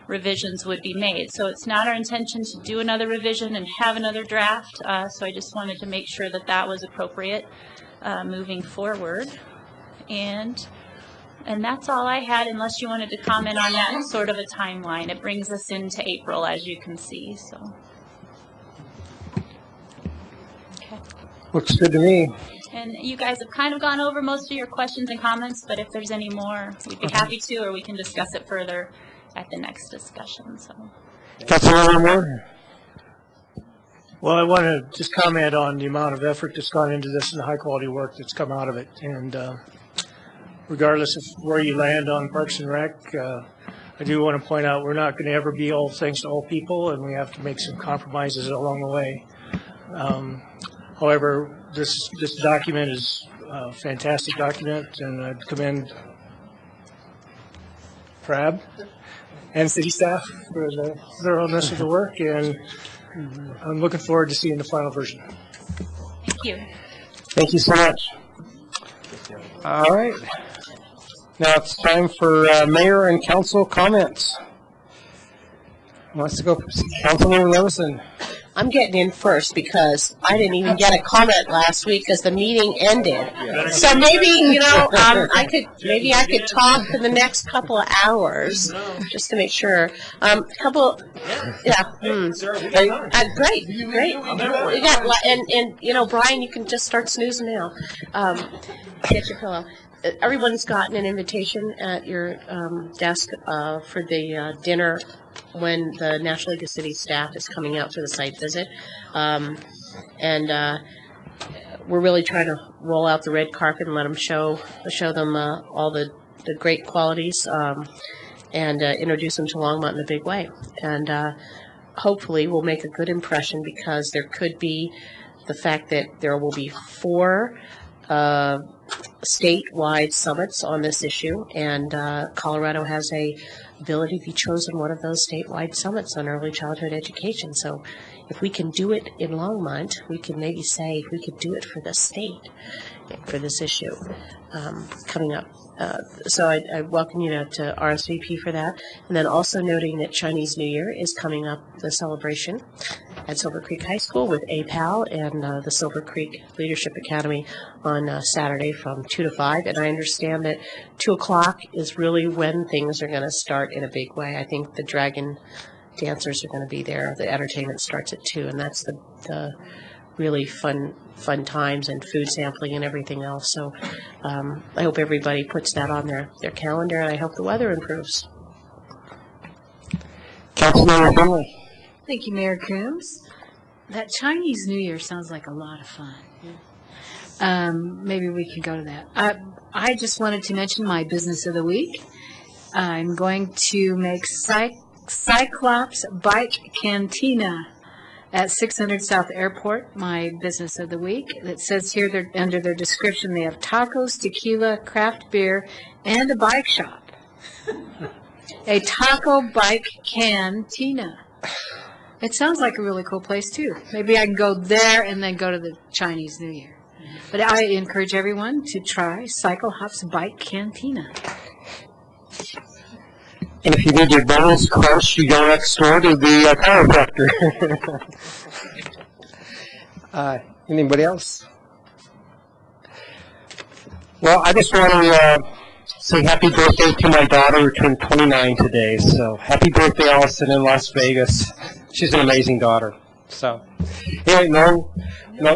revisions would be made. So it's not our intention to do another revision and have another draft. So I just wanted to make sure that that was appropriate moving forward. And that's all I had, unless you wanted to comment on that sort of a timeline. It brings us into April, as you can see. So, okay. Looks good to me. And you guys have kind of gone over most of your questions and comments, but if there's any more, we'd be happy to, or we can discuss it further at the next discussion. So, Councilmember Moore. Well, I want to just comment on the amount of effort that's gone into this and the high quality work that's come out of it. And regardless of where you land on Parks and Rec, I do want to point out we're not going to ever be all things to all people, and we have to make some compromises along the way. However, this document is a fantastic document, and I'd commend Prab and city staff for the thoroughness of the work, and I'm looking forward to seeing the final version. thank you. Thank you so much. All right. Now it's time for mayor and council comments. Who wants to go? Councilmember Levison. I'm getting in first because I didn't even get a comment last week because the meeting ended. So maybe, you know, I could talk for the next couple of hours just to make sure. Great. We got, and you know, Brian, you can just start snoozing now. Get your pillow. everyone's gotten an invitation at your desk for the dinner when the National League of City staff is coming out for the site visit. And we're really trying to roll out the red carpet and let them show them all the great qualities and introduce them to Longmont in a big way. And hopefully we'll make a good impression, because there could be the fact that there will be 4 statewide summits on this issue, and Colorado has a ability to be chosen one of those statewide summits on early childhood education. So if we can do it in Longmont, we can maybe say we could do it for the state for this issue coming up. So I welcome you to RSVP for that. And then also noting that Chinese New Year is coming up, the celebration at Silver Creek High School with APAL and the Silver Creek Leadership Academy on Saturday from 2 to 5. And I understand that 2 o'clock is really when things are going to start in a big way. I think the Dragon dancers are going to be there. The entertainment starts at 2, and that's the really fun times and food sampling and everything else. So I hope everybody puts that on their calendar, and I hope the weather improves. Councilmember Finley. Thank you, Mayor Coombs. That Chinese New Year sounds like a lot of fun. Maybe we could go to that. I just wanted to mention my business of the week. I'm going to make Cyclops Bike Cantina at 600 South Airport, my business of the week. It says here under their description they have tacos, tequila, craft beer, and a bike shop. A taco bike cantina. It sounds like a really cool place, too. Maybe I can go there and then go to the Chinese New Year. But I encourage everyone to try Cyclops Bike Cantina. And if you need your bones crushed, you go next door to the chiropractor. Anybody else? Well, I just want to say happy birthday to my daughter, who turned 29 today. So happy birthday, Allison, in Las Vegas. She's an amazing daughter. So, anyway, no.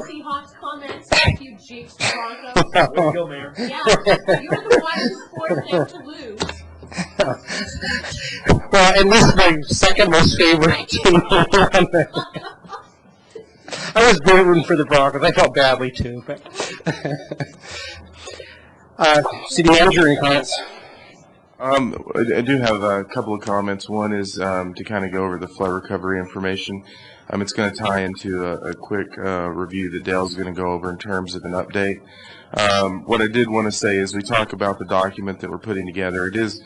Seahawks comments. Thank you, Jeeps Toronto. Way to go, Mayor. Yeah, you're the one who forced them to lose. Well, at least my second most favorite team. I was rooting for the Broncos. I felt badly too, but city manager, any comments? I do have a couple of comments. One is to kind of go over the flood recovery information. It's going to tie into a quick review that Dale's going to go over in terms of an update. What I did want to say is we talk about the document that we're putting together. It is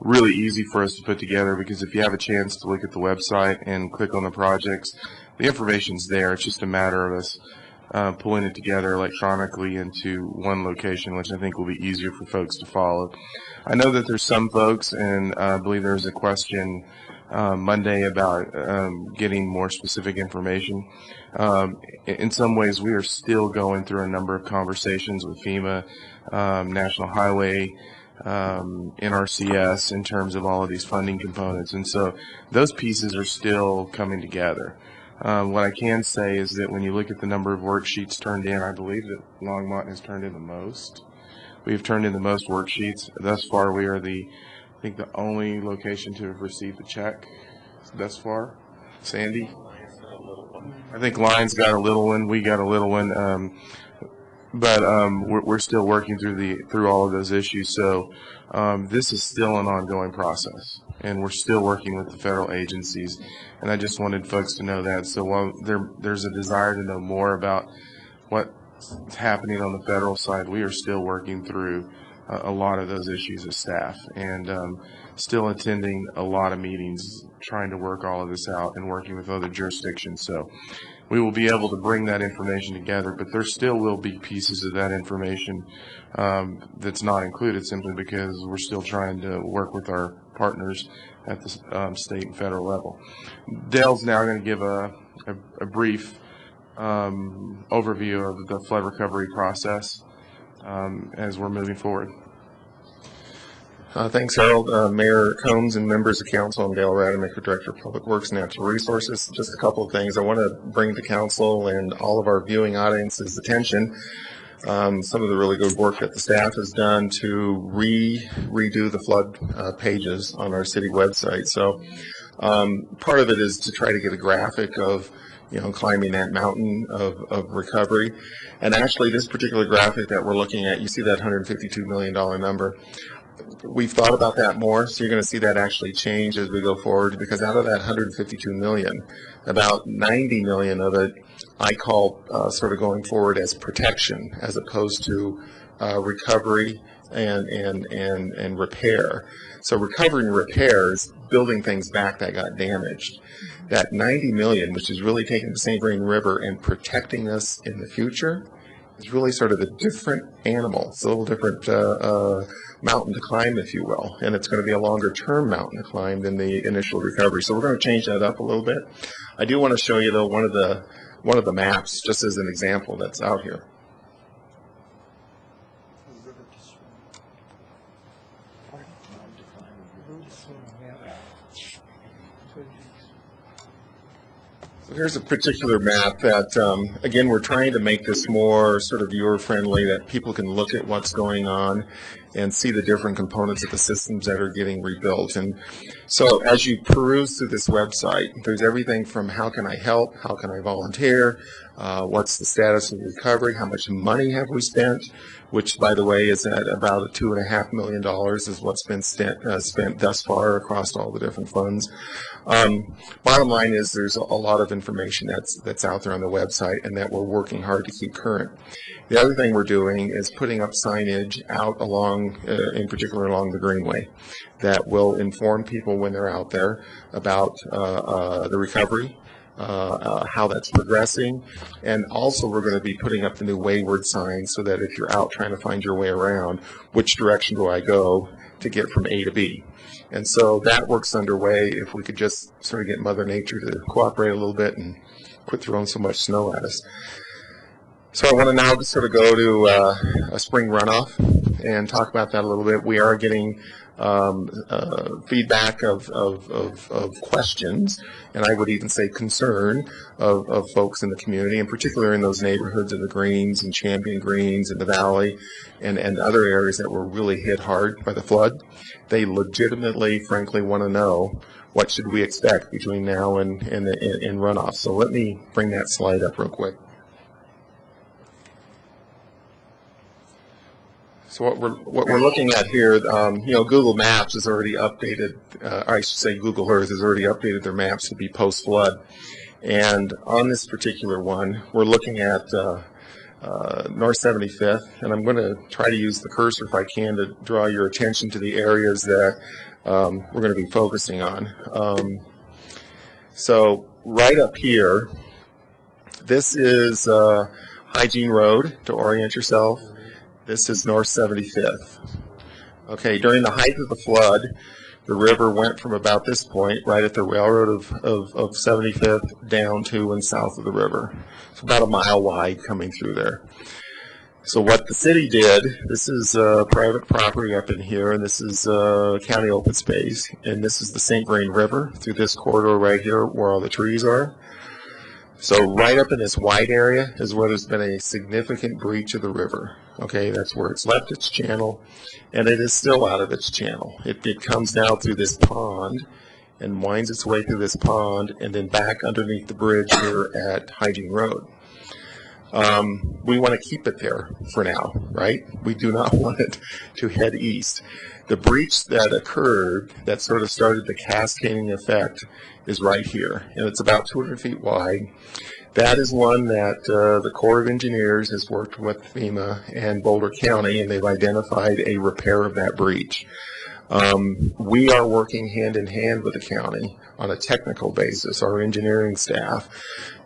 really easy for us to put together, because if you have a chance to look at the website and click on the projects, the information's there. It's just a matter of us pulling it together electronically into one location, which I think will be easier for folks to follow. I know that there's some folks, and I believe there was a question Monday about getting more specific information. In some ways, we are still going through a number of conversations with FEMA, National Highway, NRCS, in terms of all of these funding components. And so those pieces are still coming together. What I can say is that when you look at the number of worksheets turned in, I believe that Longmont has turned in the most. We've turned in the most worksheets. Thus far, we are I think the only location to have received a check thus far. Sandy? I think Lions got a little one. We got a little one. But we're still working through all of those issues. So this is still an ongoing process, and we're still working with the federal agencies. And I just wanted folks to know that. So while there's a desire to know more about what's happening on the federal side, we are still working through a lot of those issues as staff, and still attending a lot of meetings, trying to work all of this out and working with other jurisdictions. So we will be able to bring that information together, but there still will be pieces of that information that's not included, simply because we're still trying to work with our partners at the state and federal level. Dale's now going to give a brief overview of the flood recovery process as we're moving forward. Thanks, Harold. Mayor Combs and members of council, I'm Dale Rademacher, Director of Public Works and Natural Resources. Just a couple of things I want to bring to council and all of our viewing audience's attention. some of the really good work that the staff has done to redo the flood pages on our city website. So part of it is to try to get a graphic of, climbing that mountain of recovery. And actually, this particular graphic that we're looking at, you see that $152 million number. We've thought about that more, so you're going to see that actually change as we go forward, because out of that 152 million, about 90 million of it I call sort of going forward as protection, as opposed to recovery and repair. So recovery and repair is building things back that got damaged. That 90 million, which is really taking the St. Vrain River and protecting us in the future, is really sort of a different animal. It's a little different mountain to climb, if you will, and it's going to be a longer-term mountain to climb than the initial recovery. So we're going to change that up a little bit. I do want to show you, though, one of the maps, just as an example, that's out here. So here's a particular map that, again, we're trying to make this more sort of viewer-friendly, that people can look at what's going on and see the different components of the systems that are getting rebuilt. And so as you peruse through this website, there's everything from how can I help, how can I volunteer, what's the status of recovery, how much money have we spent, which, by the way, is at about $2.5 million is what's been spent thus far across all the different funds. Bottom line is there's a lot of information that's out there on the website and that we're working hard to keep current. The other thing we're doing is putting up signage out along, in particular along the Greenway, that will inform people when they're out there about the recovery, how that's progressing, and also we're going to be putting up the new wayward signs so that if you're out trying to find your way around, which direction do I go to get from A to B? And so that work's underway. If we could just sort of get Mother Nature to cooperate a little bit and quit throwing so much snow at us. So I want to now sort of go to a spring runoff and talk about that a little bit. We are getting feedback of questions, and I would even say concern of folks in the community, in particular in those neighborhoods of the Greens and Champion Greens and the Valley and other areas that were really hit hard by the flood. They legitimately, frankly, want to know what should we expect between now and runoff. So let me bring that slide up real quick. So what we're looking at here, Google Maps has already updated, or I should say Google Earth has already updated their maps to be post-flood. And on this particular one, we're looking at North 75th, and I'm going to try to use the cursor if I can to draw your attention to the areas that we're going to be focusing on. So right up here, this is Hygiene Road to orient yourself. This is North 75th. Okay, during the height of the flood, the river went from about this point, right at the railroad of 75th, down to and south of the river. It's about a mile wide coming through there. So what the city did, this is private property up in here, and this is county open space, and this is the St. Vrain River through this corridor right here where all the trees are. So right up in this wide area is where there's been a significant breach of the river. Okay, that's where it's left its channel, and it is still out of its channel. It comes down through this pond and winds its way through this pond and then back underneath the bridge here at Hygiene Road. We want to keep it there for now, right? We do not want it to head east. The breach that occurred that sort of started the cascading effect is right here, and it's about 200 feet wide. That is one that the Corps of Engineers has worked with FEMA and Boulder County, and they've identified a repair of that breach. We are working hand in hand with the county on a technical basis, our engineering staff,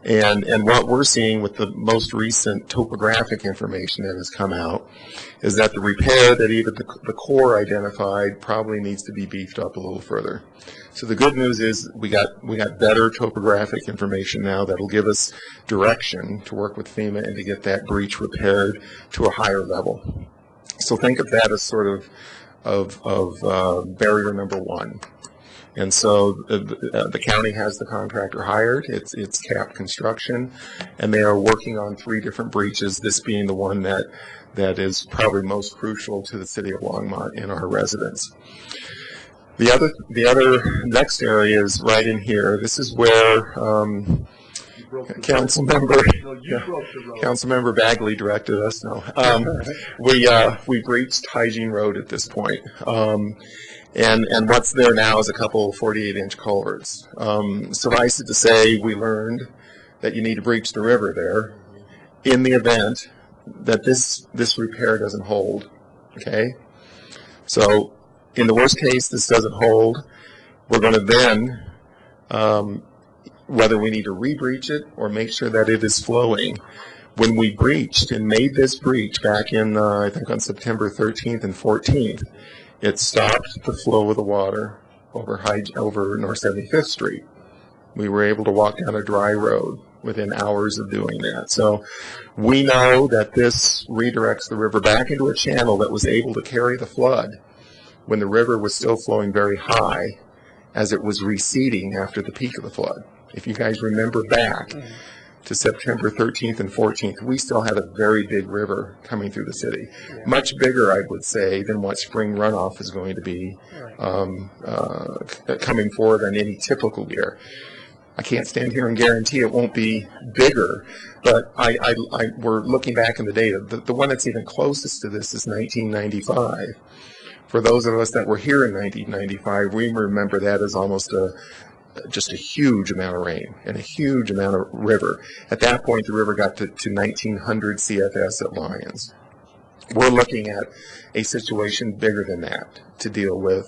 and what we're seeing with the most recent topographic information that has come out is that the repair that even the Corps identified probably needs to be beefed up a little further. So the good news is we got better topographic information now that'll give us direction to work with FEMA and to get that breach repaired to a higher level. So think of that as sort of barrier number one. And so the county has the contractor hired. It's cap construction, and they are working on 3 different breaches, this being the one that is probably most crucial to the city of Longmont and our residents. The other next area is right in here. This is where Councilmember Bagley directed us. No, we breached Hygiene Road at this point. And what's there now is a couple 48-inch culverts. Suffice it to say, we learned that you need to breach the river there in the event that this repair doesn't hold. Okay? So in the worst case, this doesn't hold, we're going to then, whether we need to re-breach it or make sure that it is flowing. When we breached and made this breach back in, I think on September 13th and 14th, it stopped the flow of the water over North 75th Street. We were able to walk down a dry road within hours of doing that. So we know that this redirects the river back into a channel that was able to carry the flood when the river was still flowing very high as it was receding after the peak of the flood. If you guys remember back to September 13th and 14th, we still had a very big river coming through the city. Much bigger, I would say, than what spring runoff is going to be coming forward on any typical year. I can't stand here and guarantee it won't be bigger, but we're looking back in the data. The one that's even closest to this is 1995. For those of us that were here in 1995, we remember that as almost just a huge amount of rain and a huge amount of river. At that point, the river got to 1,900 CFS at Lyons. We're looking at a situation bigger than that to deal with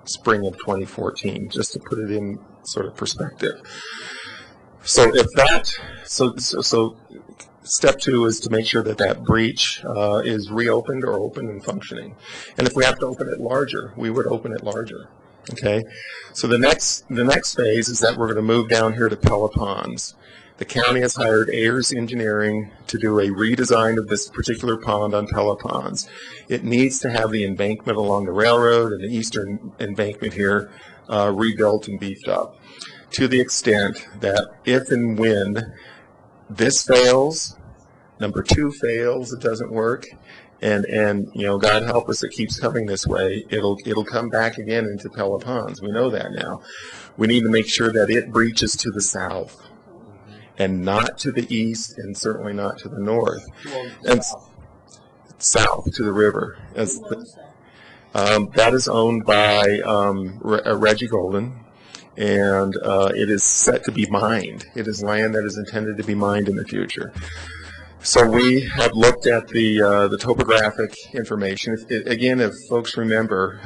spring of 2014, just to put it in sort of perspective. So if that, so step 2 is to make sure that that breach is reopened or open and functioning. And if we have to open it larger, we would open it larger. Okay, so the next phase is that we're going to move down here to Pella Ponds. The county has hired Ayers Engineering to do a redesign of this particular pond on Pella Ponds. It needs to have the embankment along the railroad and the eastern embankment here rebuilt and beefed up, to the extent that if and when this fails, number 2 fails, it doesn't work, and you know, God help us, it keeps coming this way, it'll come back again into Pella Ponds. We know that now. We need to make sure that it breaches to the south and not to the east, and certainly not to the north. And south to the river. That is owned by Reggie Golden, and it is set to be mined. It is land that is intended to be mined in the future. So we have looked at the topographic information. Again, if folks remember,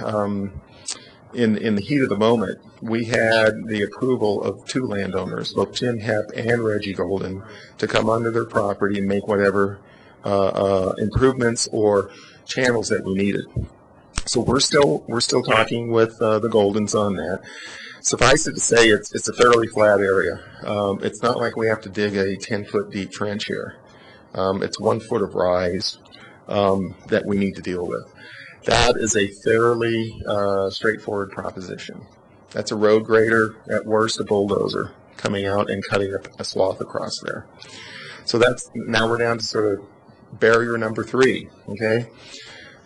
in the heat of the moment, we had the approval of 2 landowners, both Jim Hepp and Reggie Golden, to come onto their property and make whatever improvements or channels that we needed. So we're still talking with the Goldens on that. Suffice it to say, it's a fairly flat area. It's not like we have to dig a 10-foot deep trench here. It's 1 foot of rise that we need to deal with. That is a fairly straightforward proposition. That's a road grader, at worst a bulldozer, coming out and cutting a swath across there. So now we're down to sort of barrier number 3, okay?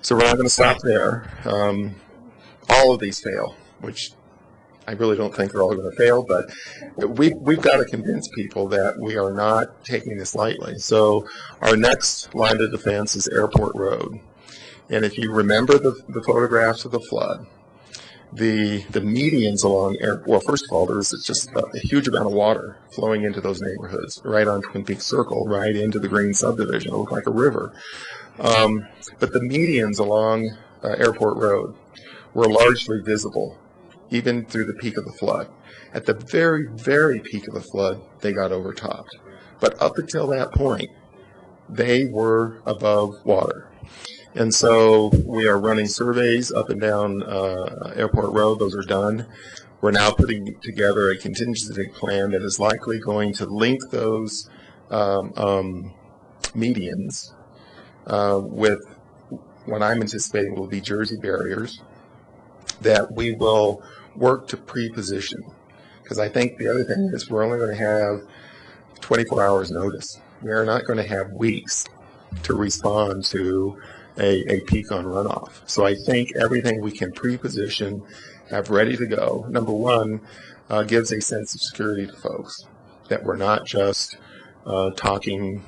So we're not going to stop there. All of these fail, which I really don't think they're all going to fail, but we've got to convince people that we are not taking this lightly. So our next line of defense is Airport Road. And if you remember the photographs of the flood, the medians along well, first of all, there's just a huge amount of water flowing into those neighborhoods, right on Twin Peaks Circle, right into the Green subdivision. It looked like a river. But the medians along Airport Road were largely visible, even through the peak of the flood. At the very, very peak of the flood, they got overtopped. But up until that point, they were above water. And so we are running surveys up and down Airport Road. Those are done. We're now putting together a contingency plan that is likely going to link those medians with what I'm anticipating will be Jersey barriers, that we will work to pre-position. Because I think the other thing is we're only going to have 24 hours notice. We are not going to have weeks to respond to a peak on runoff. So I think everything we can pre-position, have ready to go, number one, gives a sense of security to folks, that we're not just talking,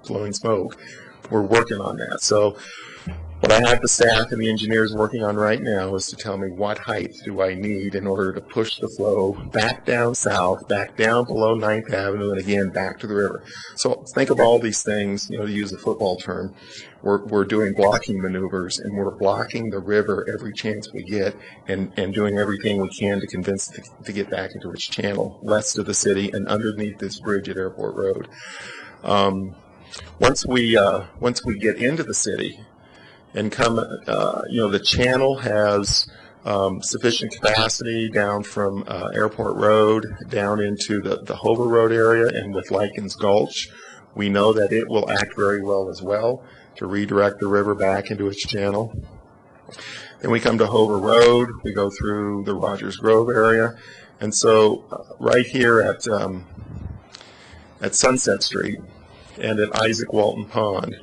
blowing smoke. We're working on that. So what I have the staff and the engineers working on right now is to tell me what height do I need in order to push the flow back down south, back down below 9th Avenue, and again back to the river. So think of all these things, to use a football term. We're doing blocking maneuvers, and we're blocking the river every chance we get, and doing everything we can to convince it to get back into its channel west of the city and underneath this bridge at Airport Road. Once we get into the city and come, the channel has sufficient capacity down from Airport Road down into the Hover Road area, and with Likens Gulch, we know that it will act very well as well to redirect the river back into its channel. Then we come to Hover Road, we go through the Rogers Grove area, and so right here at Sunset Street and at Isaac Walton Pond,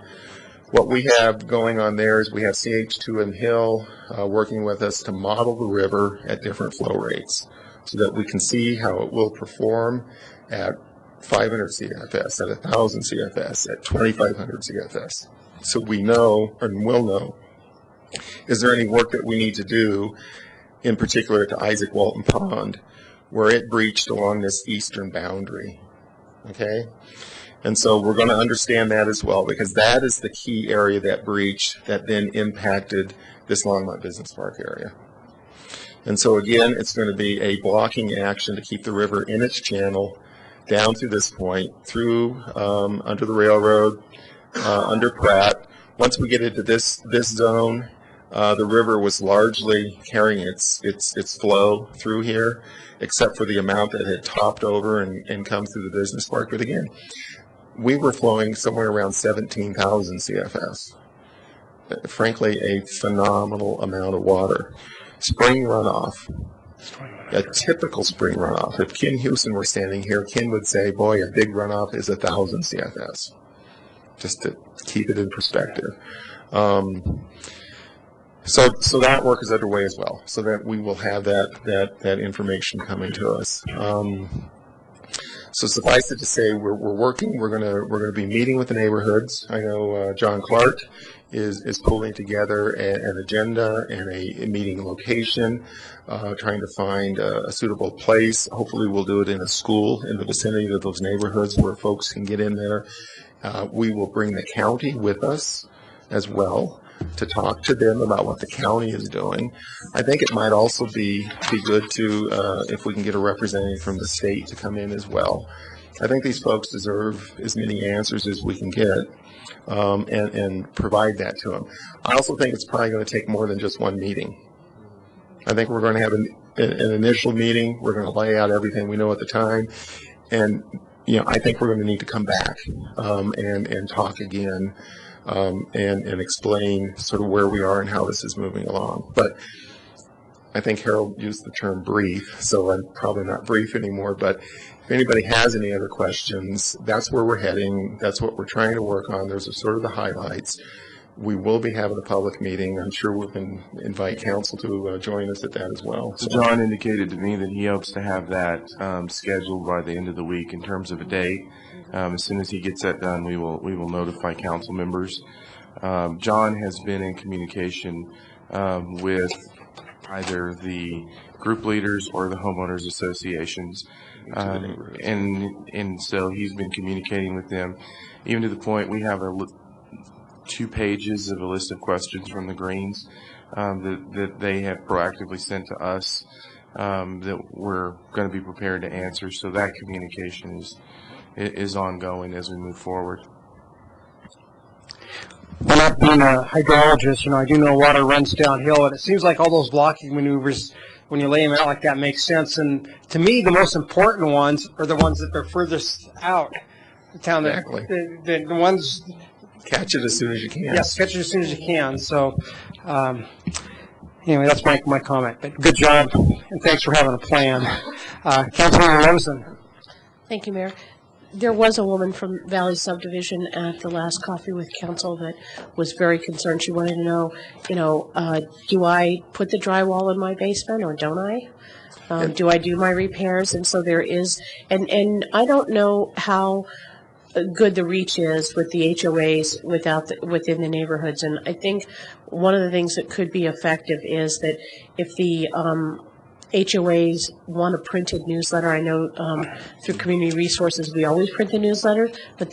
what we have going on there is we have CH2 and Hill working with us to model the river at different flow rates so that we can see how it will perform at 500 CFS, at 1,000 CFS, at 2,500 CFS. So we know and will know, is there any work that we need to do, in particular at the Isaac Walton Pond, where it breached along this eastern boundary, okay? And so we're going to understand that as well, because that is the key area that breached that then impacted this Longmont Business Park area. And so again, it's going to be a blocking action to keep the river in its channel down to this point, through under the railroad, under Pratt. Once we get into this zone, the river was largely carrying its flow through here, except for the amount that had topped over and come through the business park. But again, we were flowing somewhere around 17,000 CFS. Frankly, a phenomenal amount of water. Spring runoff, a typical spring runoff. If Ken Houston were standing here, Ken would say, boy, a big runoff is 1,000 CFS, just to keep it in perspective. So that work is underway as well, so that we will have that information coming to us. So suffice it to say, we're working. We're gonna be meeting with the neighborhoods. I know John Clark is pulling together an agenda and a meeting location, trying to find a suitable place. Hopefully, we'll do it in a school in the vicinity of those neighborhoods where folks can get in there. We will bring the county with us as well to talk to them about what the county is doing. I think it might also be good to, if we can get a representative from the state to come in as well. I think these folks deserve as many answers as we can get, and provide that to them. I also think it's probably going to take more than just one meeting. I think we're going to have an initial meeting. We're going to lay out everything we know at the time, and I think we're going to need to come back and talk again. And explain sort of where we are and how this is moving along. But I think Harold used the term brief, so I'm probably not brief anymore. But if anybody has any other questions, that's where we're heading. That's what we're trying to work on. Those are sort of the highlights. We will be having a public meeting. I'm sure we can invite council to join us at that as well. So John indicated to me that he hopes to have that scheduled by the end of the week in terms of a date. As soon as he gets that done, we will notify council members. John has been in communication with either the group leaders or the homeowners associations, and so he's been communicating with them, even to the point we have 2 pages of a list of questions from the Greens that they have proactively sent to us that we're going to be prepared to answer. So that communication is ongoing as we move forward. Well, not being a hydrologist, I do know water runs downhill, and it seems like all those blocking maneuvers, when you lay them out like that, make sense. And to me, the most important ones are the ones that are furthest out the town. Exactly. The ones. Catch it as soon as you can. Yes, catch it as soon as you can. So, Anyway, that's my comment. But good job, and thanks for having a plan. Councilmember Levison. Thank you, Mayor. There was a woman from Valley Subdivision at the last coffee with council that was very concerned. She wanted to know, do I put the drywall in my basement or don't I? Do I do my repairs? And so there is, and I don't know how good the reach is with the HOAs within the neighborhoods. And I think one of the things that could be effective is that if the HOAs want a printed newsletter. I know through Community Resources we always print the newsletter, but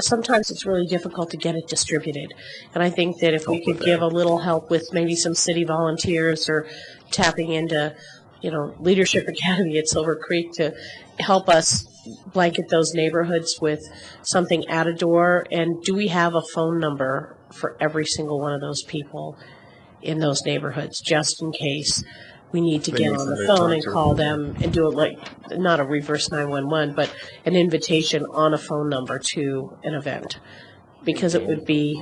sometimes it's really difficult to get it distributed. And I think that if we could give a little help with maybe some city volunteers or tapping into, Leadership Academy at Silver Creek to help us blanket those neighborhoods with something at a door. And do we have a phone number for every single one of those people in those neighborhoods, just in case we need to get on the phone and call them and do it like not a reverse 911, but an invitation on a phone number to an event, because it would be,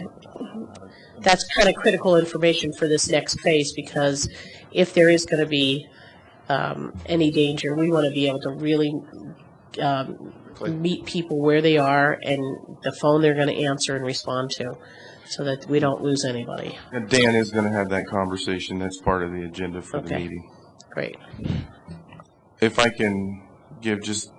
that's kind of critical information for this next phase, because if there is going to be any danger, we want to be able to really meet people where they are and the phone they're going to answer and respond to, so that we don't lose anybody. And Dan is going to have that conversation. That's part of the agenda for the meeting. Great. If I can give just,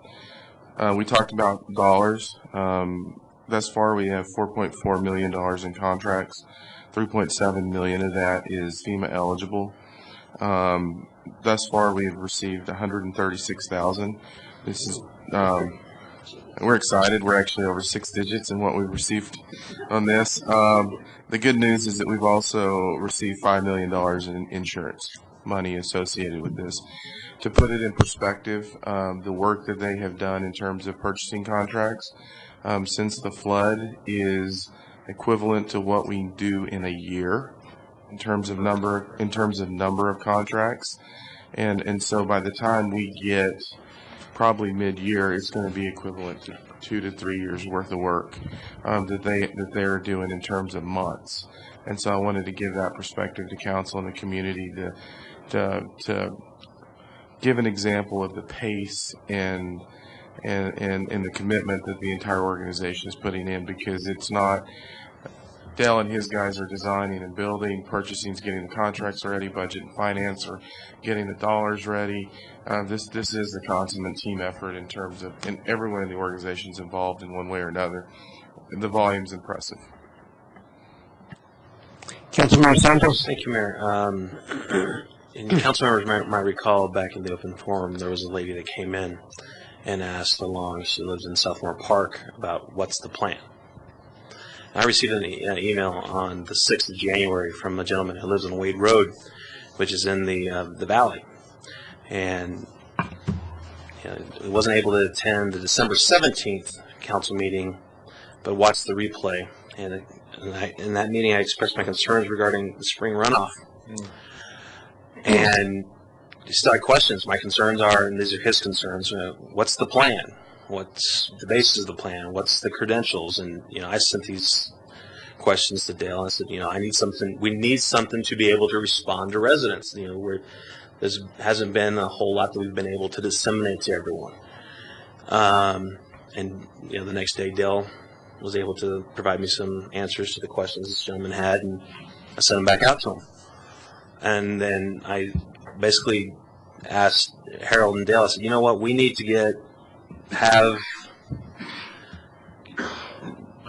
we talked about dollars. Thus far, we have $4.4 million in contracts. 3.7 million of that is FEMA eligible. Thus far, we've received 136,000. This is, we're excited. We're actually over 6 digits in what we've received on this. The good news is that we've also received $5 million in insurance money associated with this. To put it in perspective, the work that they have done in terms of purchasing contracts since the flood is equivalent to what we do in a year in terms of number of contracts, and so by the time we get probably mid-year, it's going to be equivalent to 2 to 3 years worth of work that they're doing in terms of months. And so I wanted to give that perspective to council and the community to give an example of the pace and the commitment that the entire organization is putting in, because it's not Dale and his guys are designing and building, purchasing is getting the contracts ready, budget and finance are getting the dollars ready. This is a consummate team effort in terms of, and everyone in the organization is involved in one way or another. The volume's impressive. Councilmember Santos. Thank you, Mayor. And council members might recall back in the open forum, there was a lady that came in and asked along, she lives in Southmore Park, about what's the plan. I received an email on the 6th of January from a gentleman who lives on Wade Road, which is in the valley, and he wasn't able to attend the December 17th council meeting, but watched the replay. And in that meeting, I expressed my concerns regarding the spring runoff, and he started questions. My concerns are, and these are his concerns: what's the plan? What's the basis of the plan? What's the credentials? And I sent these questions to Dale. I said, I need something. We need something to be able to respond to residents. Where there hasn't been a whole lot that we've been able to disseminate to everyone. And the next day, Dale was able to provide me some answers to the questions this gentleman had, and I sent them back out to him. And then I basically asked Harold and Dale. I said, what? We need to have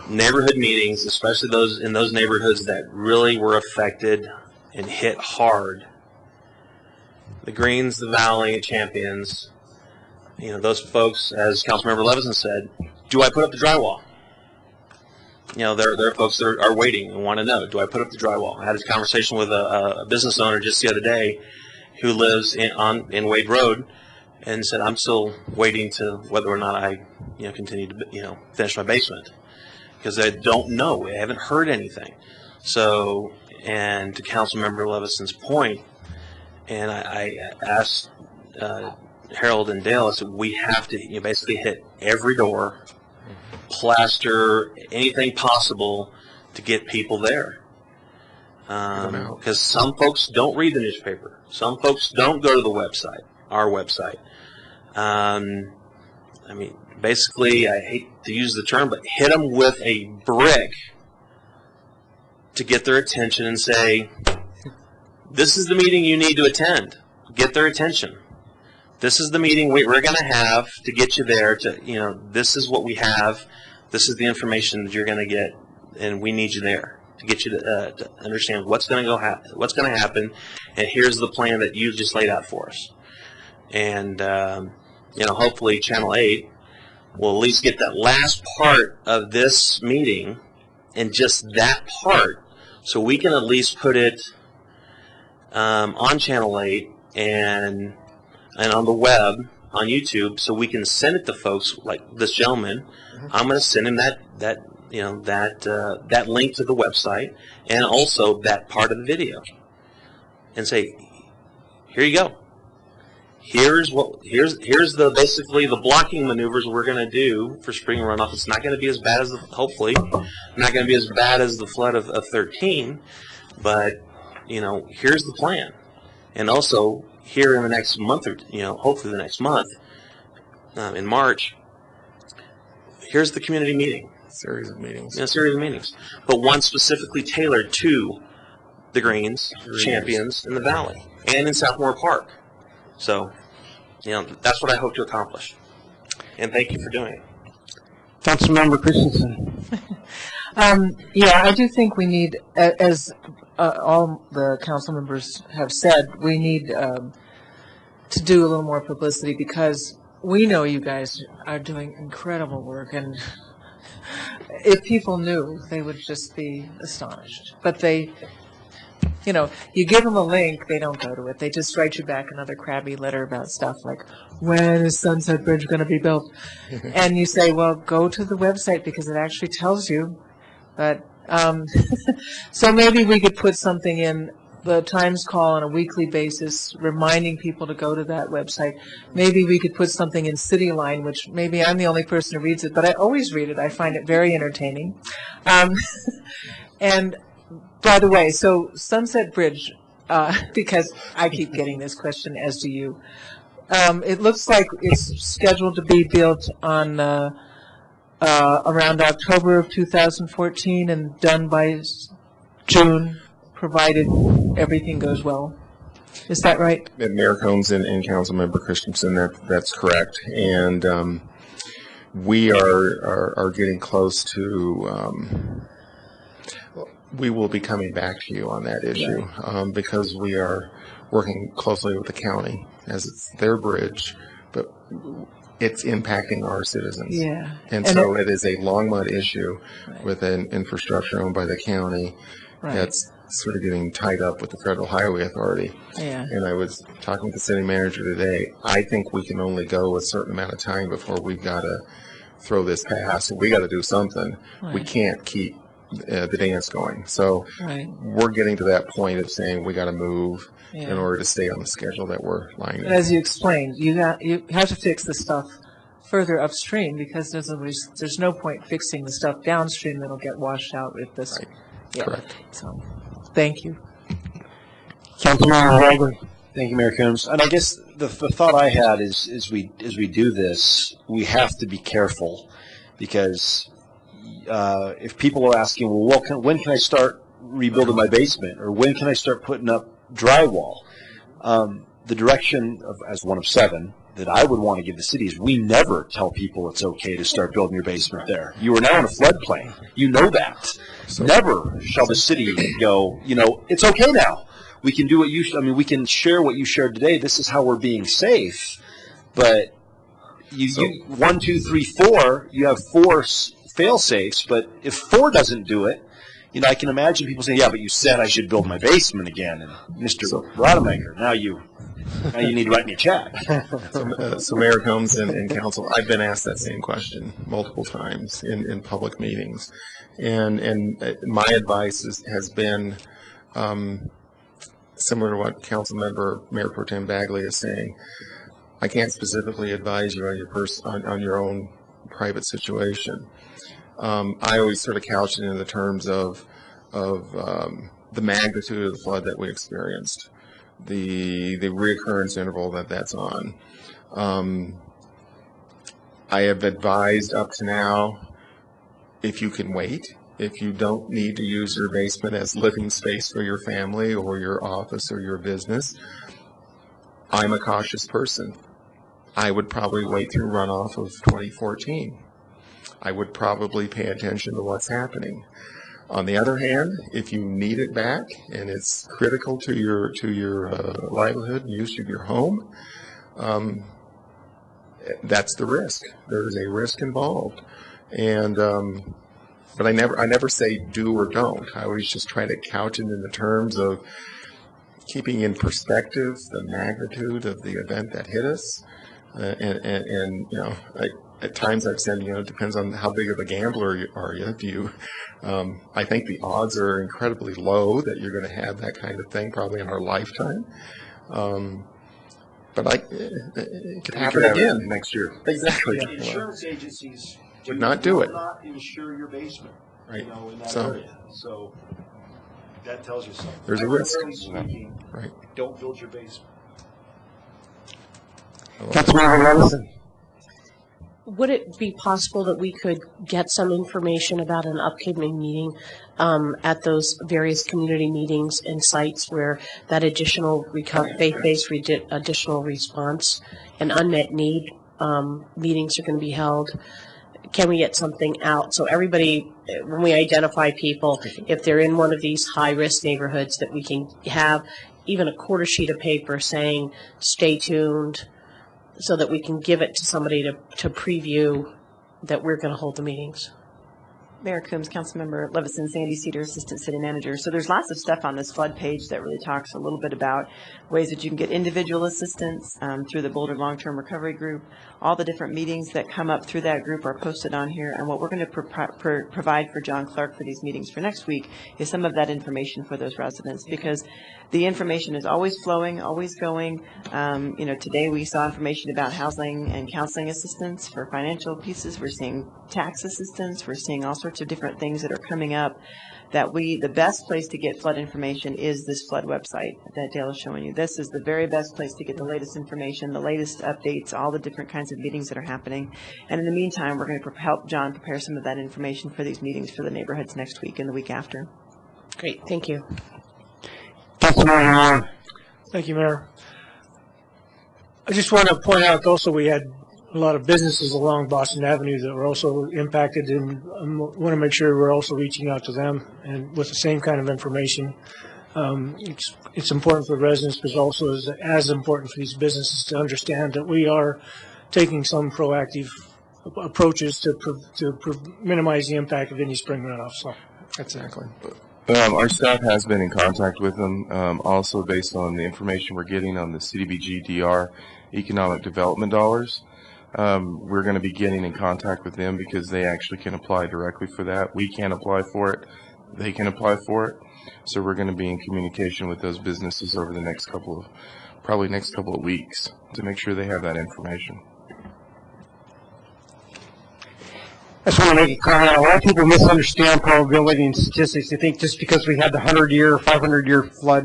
neighborhood meetings, especially those in those neighborhoods that really were affected and hit hard. The Greens, the Valley, Champions, those folks, as Councilmember Levison said, do I put up the drywall? There are folks that are waiting and want to know, do I put up the drywall? I had a conversation with a business owner just the other day who lives in Wade Road, and said, I'm still waiting to whether or not I continue to finish my basement, because I don't know. I haven't heard anything. So, and to Councilmember Levison's point, and I asked Harold and Dale, I said, we have to basically hit every door, plaster anything possible to get people there. Because some folks don't read the newspaper. Some folks don't go to the website, our website. I mean, basically, I hate to use the term, but hit them with a brick to get their attention and say, this is the meeting you need to attend. Get their attention. This is the meeting we're going to have to get you there. This is what we have. This is the information that you're going to get, and we need you there to get you to understand what's going to happen, and here's the plan that you just laid out for us. And hopefully, Channel 8 will at least get that last part of this meeting, and just that part, so we can at least put it on Channel 8 and on the web, on YouTube, so we can send it to folks like this gentleman. I'm going to send him that link to the website and also that part of the video, and say, here you go. Here's the basically the blocking maneuvers we're going to do for spring runoff. It's not going to be as bad as hopefully not going to be as bad as the flood of 13, but here's the plan. And also here in the next month, or hopefully the next month, in March, here's the community meeting. Series of meetings. A series of meetings, but one specifically tailored to the Greens, champions in the Valley, and in Southmore Park. So, that's what I hope to accomplish. And thank you for doing it. Councilmember Christensen. I do think we need, as all the council members have said, we need to do a little more publicity, because we know you guys are doing incredible work, and if people knew, they would just be astonished. But they, you give them a link, they don't go to it. They just write you back another crabby letter about stuff like, when is Sunset Bridge going to be built? And you say, well, go to the website, because it actually tells you. But so maybe we could put something in the Times Call on a weekly basis, reminding people to go to that website. Maybe we could put something in City Line, which maybe I'm the only person who reads it, but I always read it. I find it very entertaining. And by the way, so Sunset Bridge, because I keep getting this question, as do you. It looks like it's scheduled to be built on around October of 2014 and done by June, provided everything goes well. Is that right? Mayor Combs and Councilmember Christensen, that's correct. And we are getting close to. We will be coming back to you on that issue, because we are working closely with the county, as it's their bridge, but it's impacting our citizens. Yeah. And so it is a Longmont issue with an infrastructure owned by the county that's sort of getting tied up with the Federal Highway Authority. Yeah. And I was talking with the city manager today. I think we can only go a certain amount of time before we've got to throw this past. We got to do something. Right. We can't keep the dance going. So we're getting to that point of saying we got to move in order to stay on the schedule that we're lining up. As you explained, you have to fix the stuff further upstream, because there's no point fixing the stuff downstream that'll get washed out with this. Right. Yeah. Correct. So, thank you. Councilmember Walker. Thank you, Mayor Combs. And I guess the thought I had is, as we do this, we have to be careful, because if people are asking, well, when can I start rebuilding my basement, or when can I start putting up drywall? The direction as one of 7 that I would want to give the city is, we never tell people it's okay to start building your basement there. You are now in a floodplain. You know that. So, never shall the city go, it's okay now. We can do what we can share what you shared today. This is how we're being safe. But you 1, 2, 3, 4, you have 4 fail safes, but if 4 doesn't do it, I can imagine people saying, yeah, but you said I should build my basement again. And Mr. Rodemaker, now you need to write me a check. So Mayor Combs and Council, I've been asked that same question multiple times in public meetings. And my advice has been similar to what Councilmember Mayor Pro Tem Bagley is saying. I can't specifically advise you on your own private situation. I always sort of couch it in the terms of the magnitude of the flood that we experienced, the reoccurrence interval that's on. I have advised up to now, if you can wait, if you don't need to use your basement as living space for your family or your office or your business, I'm a cautious person. I would probably wait through runoff of 2014. I would probably pay attention to what's happening. On the other hand, if you need it back and it's critical to your livelihood and use of your home, that's the risk. There is a risk involved, and but I never say do or don't. I always just try to couch it in the terms of keeping in perspective the magnitude of the event that hit us, and you know, at times I've said, you know, it depends on how big of a gambler are you. Do you? I think the odds are incredibly low that you're going to have that kind of thing probably in our lifetime. But it could happen again next year. Exactly. Yeah, insurance agencies would not do it. Not insure your basement, right? You know, in that So, area. So that tells you something. There's a risk. Speaking, right. Don't build your basement. Councilmember Robinson. Would it be possible that we could get some information about an upcoming meeting at those various community meetings and sites where that additional faith-based additional response and unmet need meetings are going to be held? Can we get something out so everybody, when we identify people, if they're in one of these high-risk neighborhoods, that we can have even a quarter sheet of paper saying, stay tuned, so that we can give it to somebody to preview that we're going to hold the meetings? Mayor Coombs, Councilmember Levison, Sandy Cedar, Assistant City Manager. So there's lots of stuff on this flood page that really talks a little bit about ways that you can get individual assistance through the Boulder Long-Term Recovery Group. All the different meetings that come up through that group are posted on here. And what we're going to provide for John Clark for these meetings for next week is some of that information for those residents, because the information is always flowing, always going. You know, today we saw information about housing and counseling assistance for financial pieces. We're seeing tax assistance. We're seeing all sorts of different things that are coming up. That the best place to get flood information is this flood website that Dale is showing you. This is the very best place to get the latest information, the latest updates, all the different kinds of meetings that are happening. And in the meantime, we're going to help John prepare some of that information for these meetings for the neighborhoods next week and the week after. Great, thank you. Councilmember. Thank you, Mayor. I just want to point out also we had a lot of businesses along Boston Avenue that were also impacted, and I want to make sure we're also reaching out to them and with the same kind of information. It's important for residents, but also is as important for these businesses to understand that we are taking some proactive approaches to minimize the impact of any spring runoff. So, exactly. Our staff has been in contact with them, also based on the information we're getting on the CDBG DR economic development dollars. We're going to be getting in contact with them because they actually can apply directly for that. We can't apply for it. They can apply for it. So we're going to be in communication with those businesses over the next couple of weeks to make sure they have that information. I just want to make a comment. A lot of people misunderstand probability and statistics. They think just because we had the 100-year, 500-year flood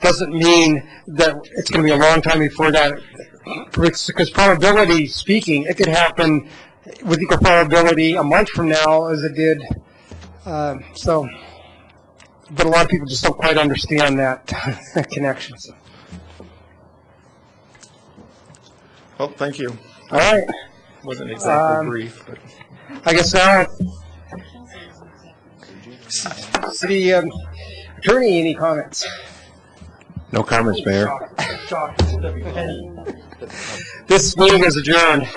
doesn't mean that it's going to be a long time before that. Because probability speaking, it could happen with equal probability a month from now as it did. But a lot of people just don't quite understand that connection. So. Well, thank you. All right. Wasn't exactly brief, but I guess now, City Attorney, any comments? No comments, Mayor. This meeting is adjourned.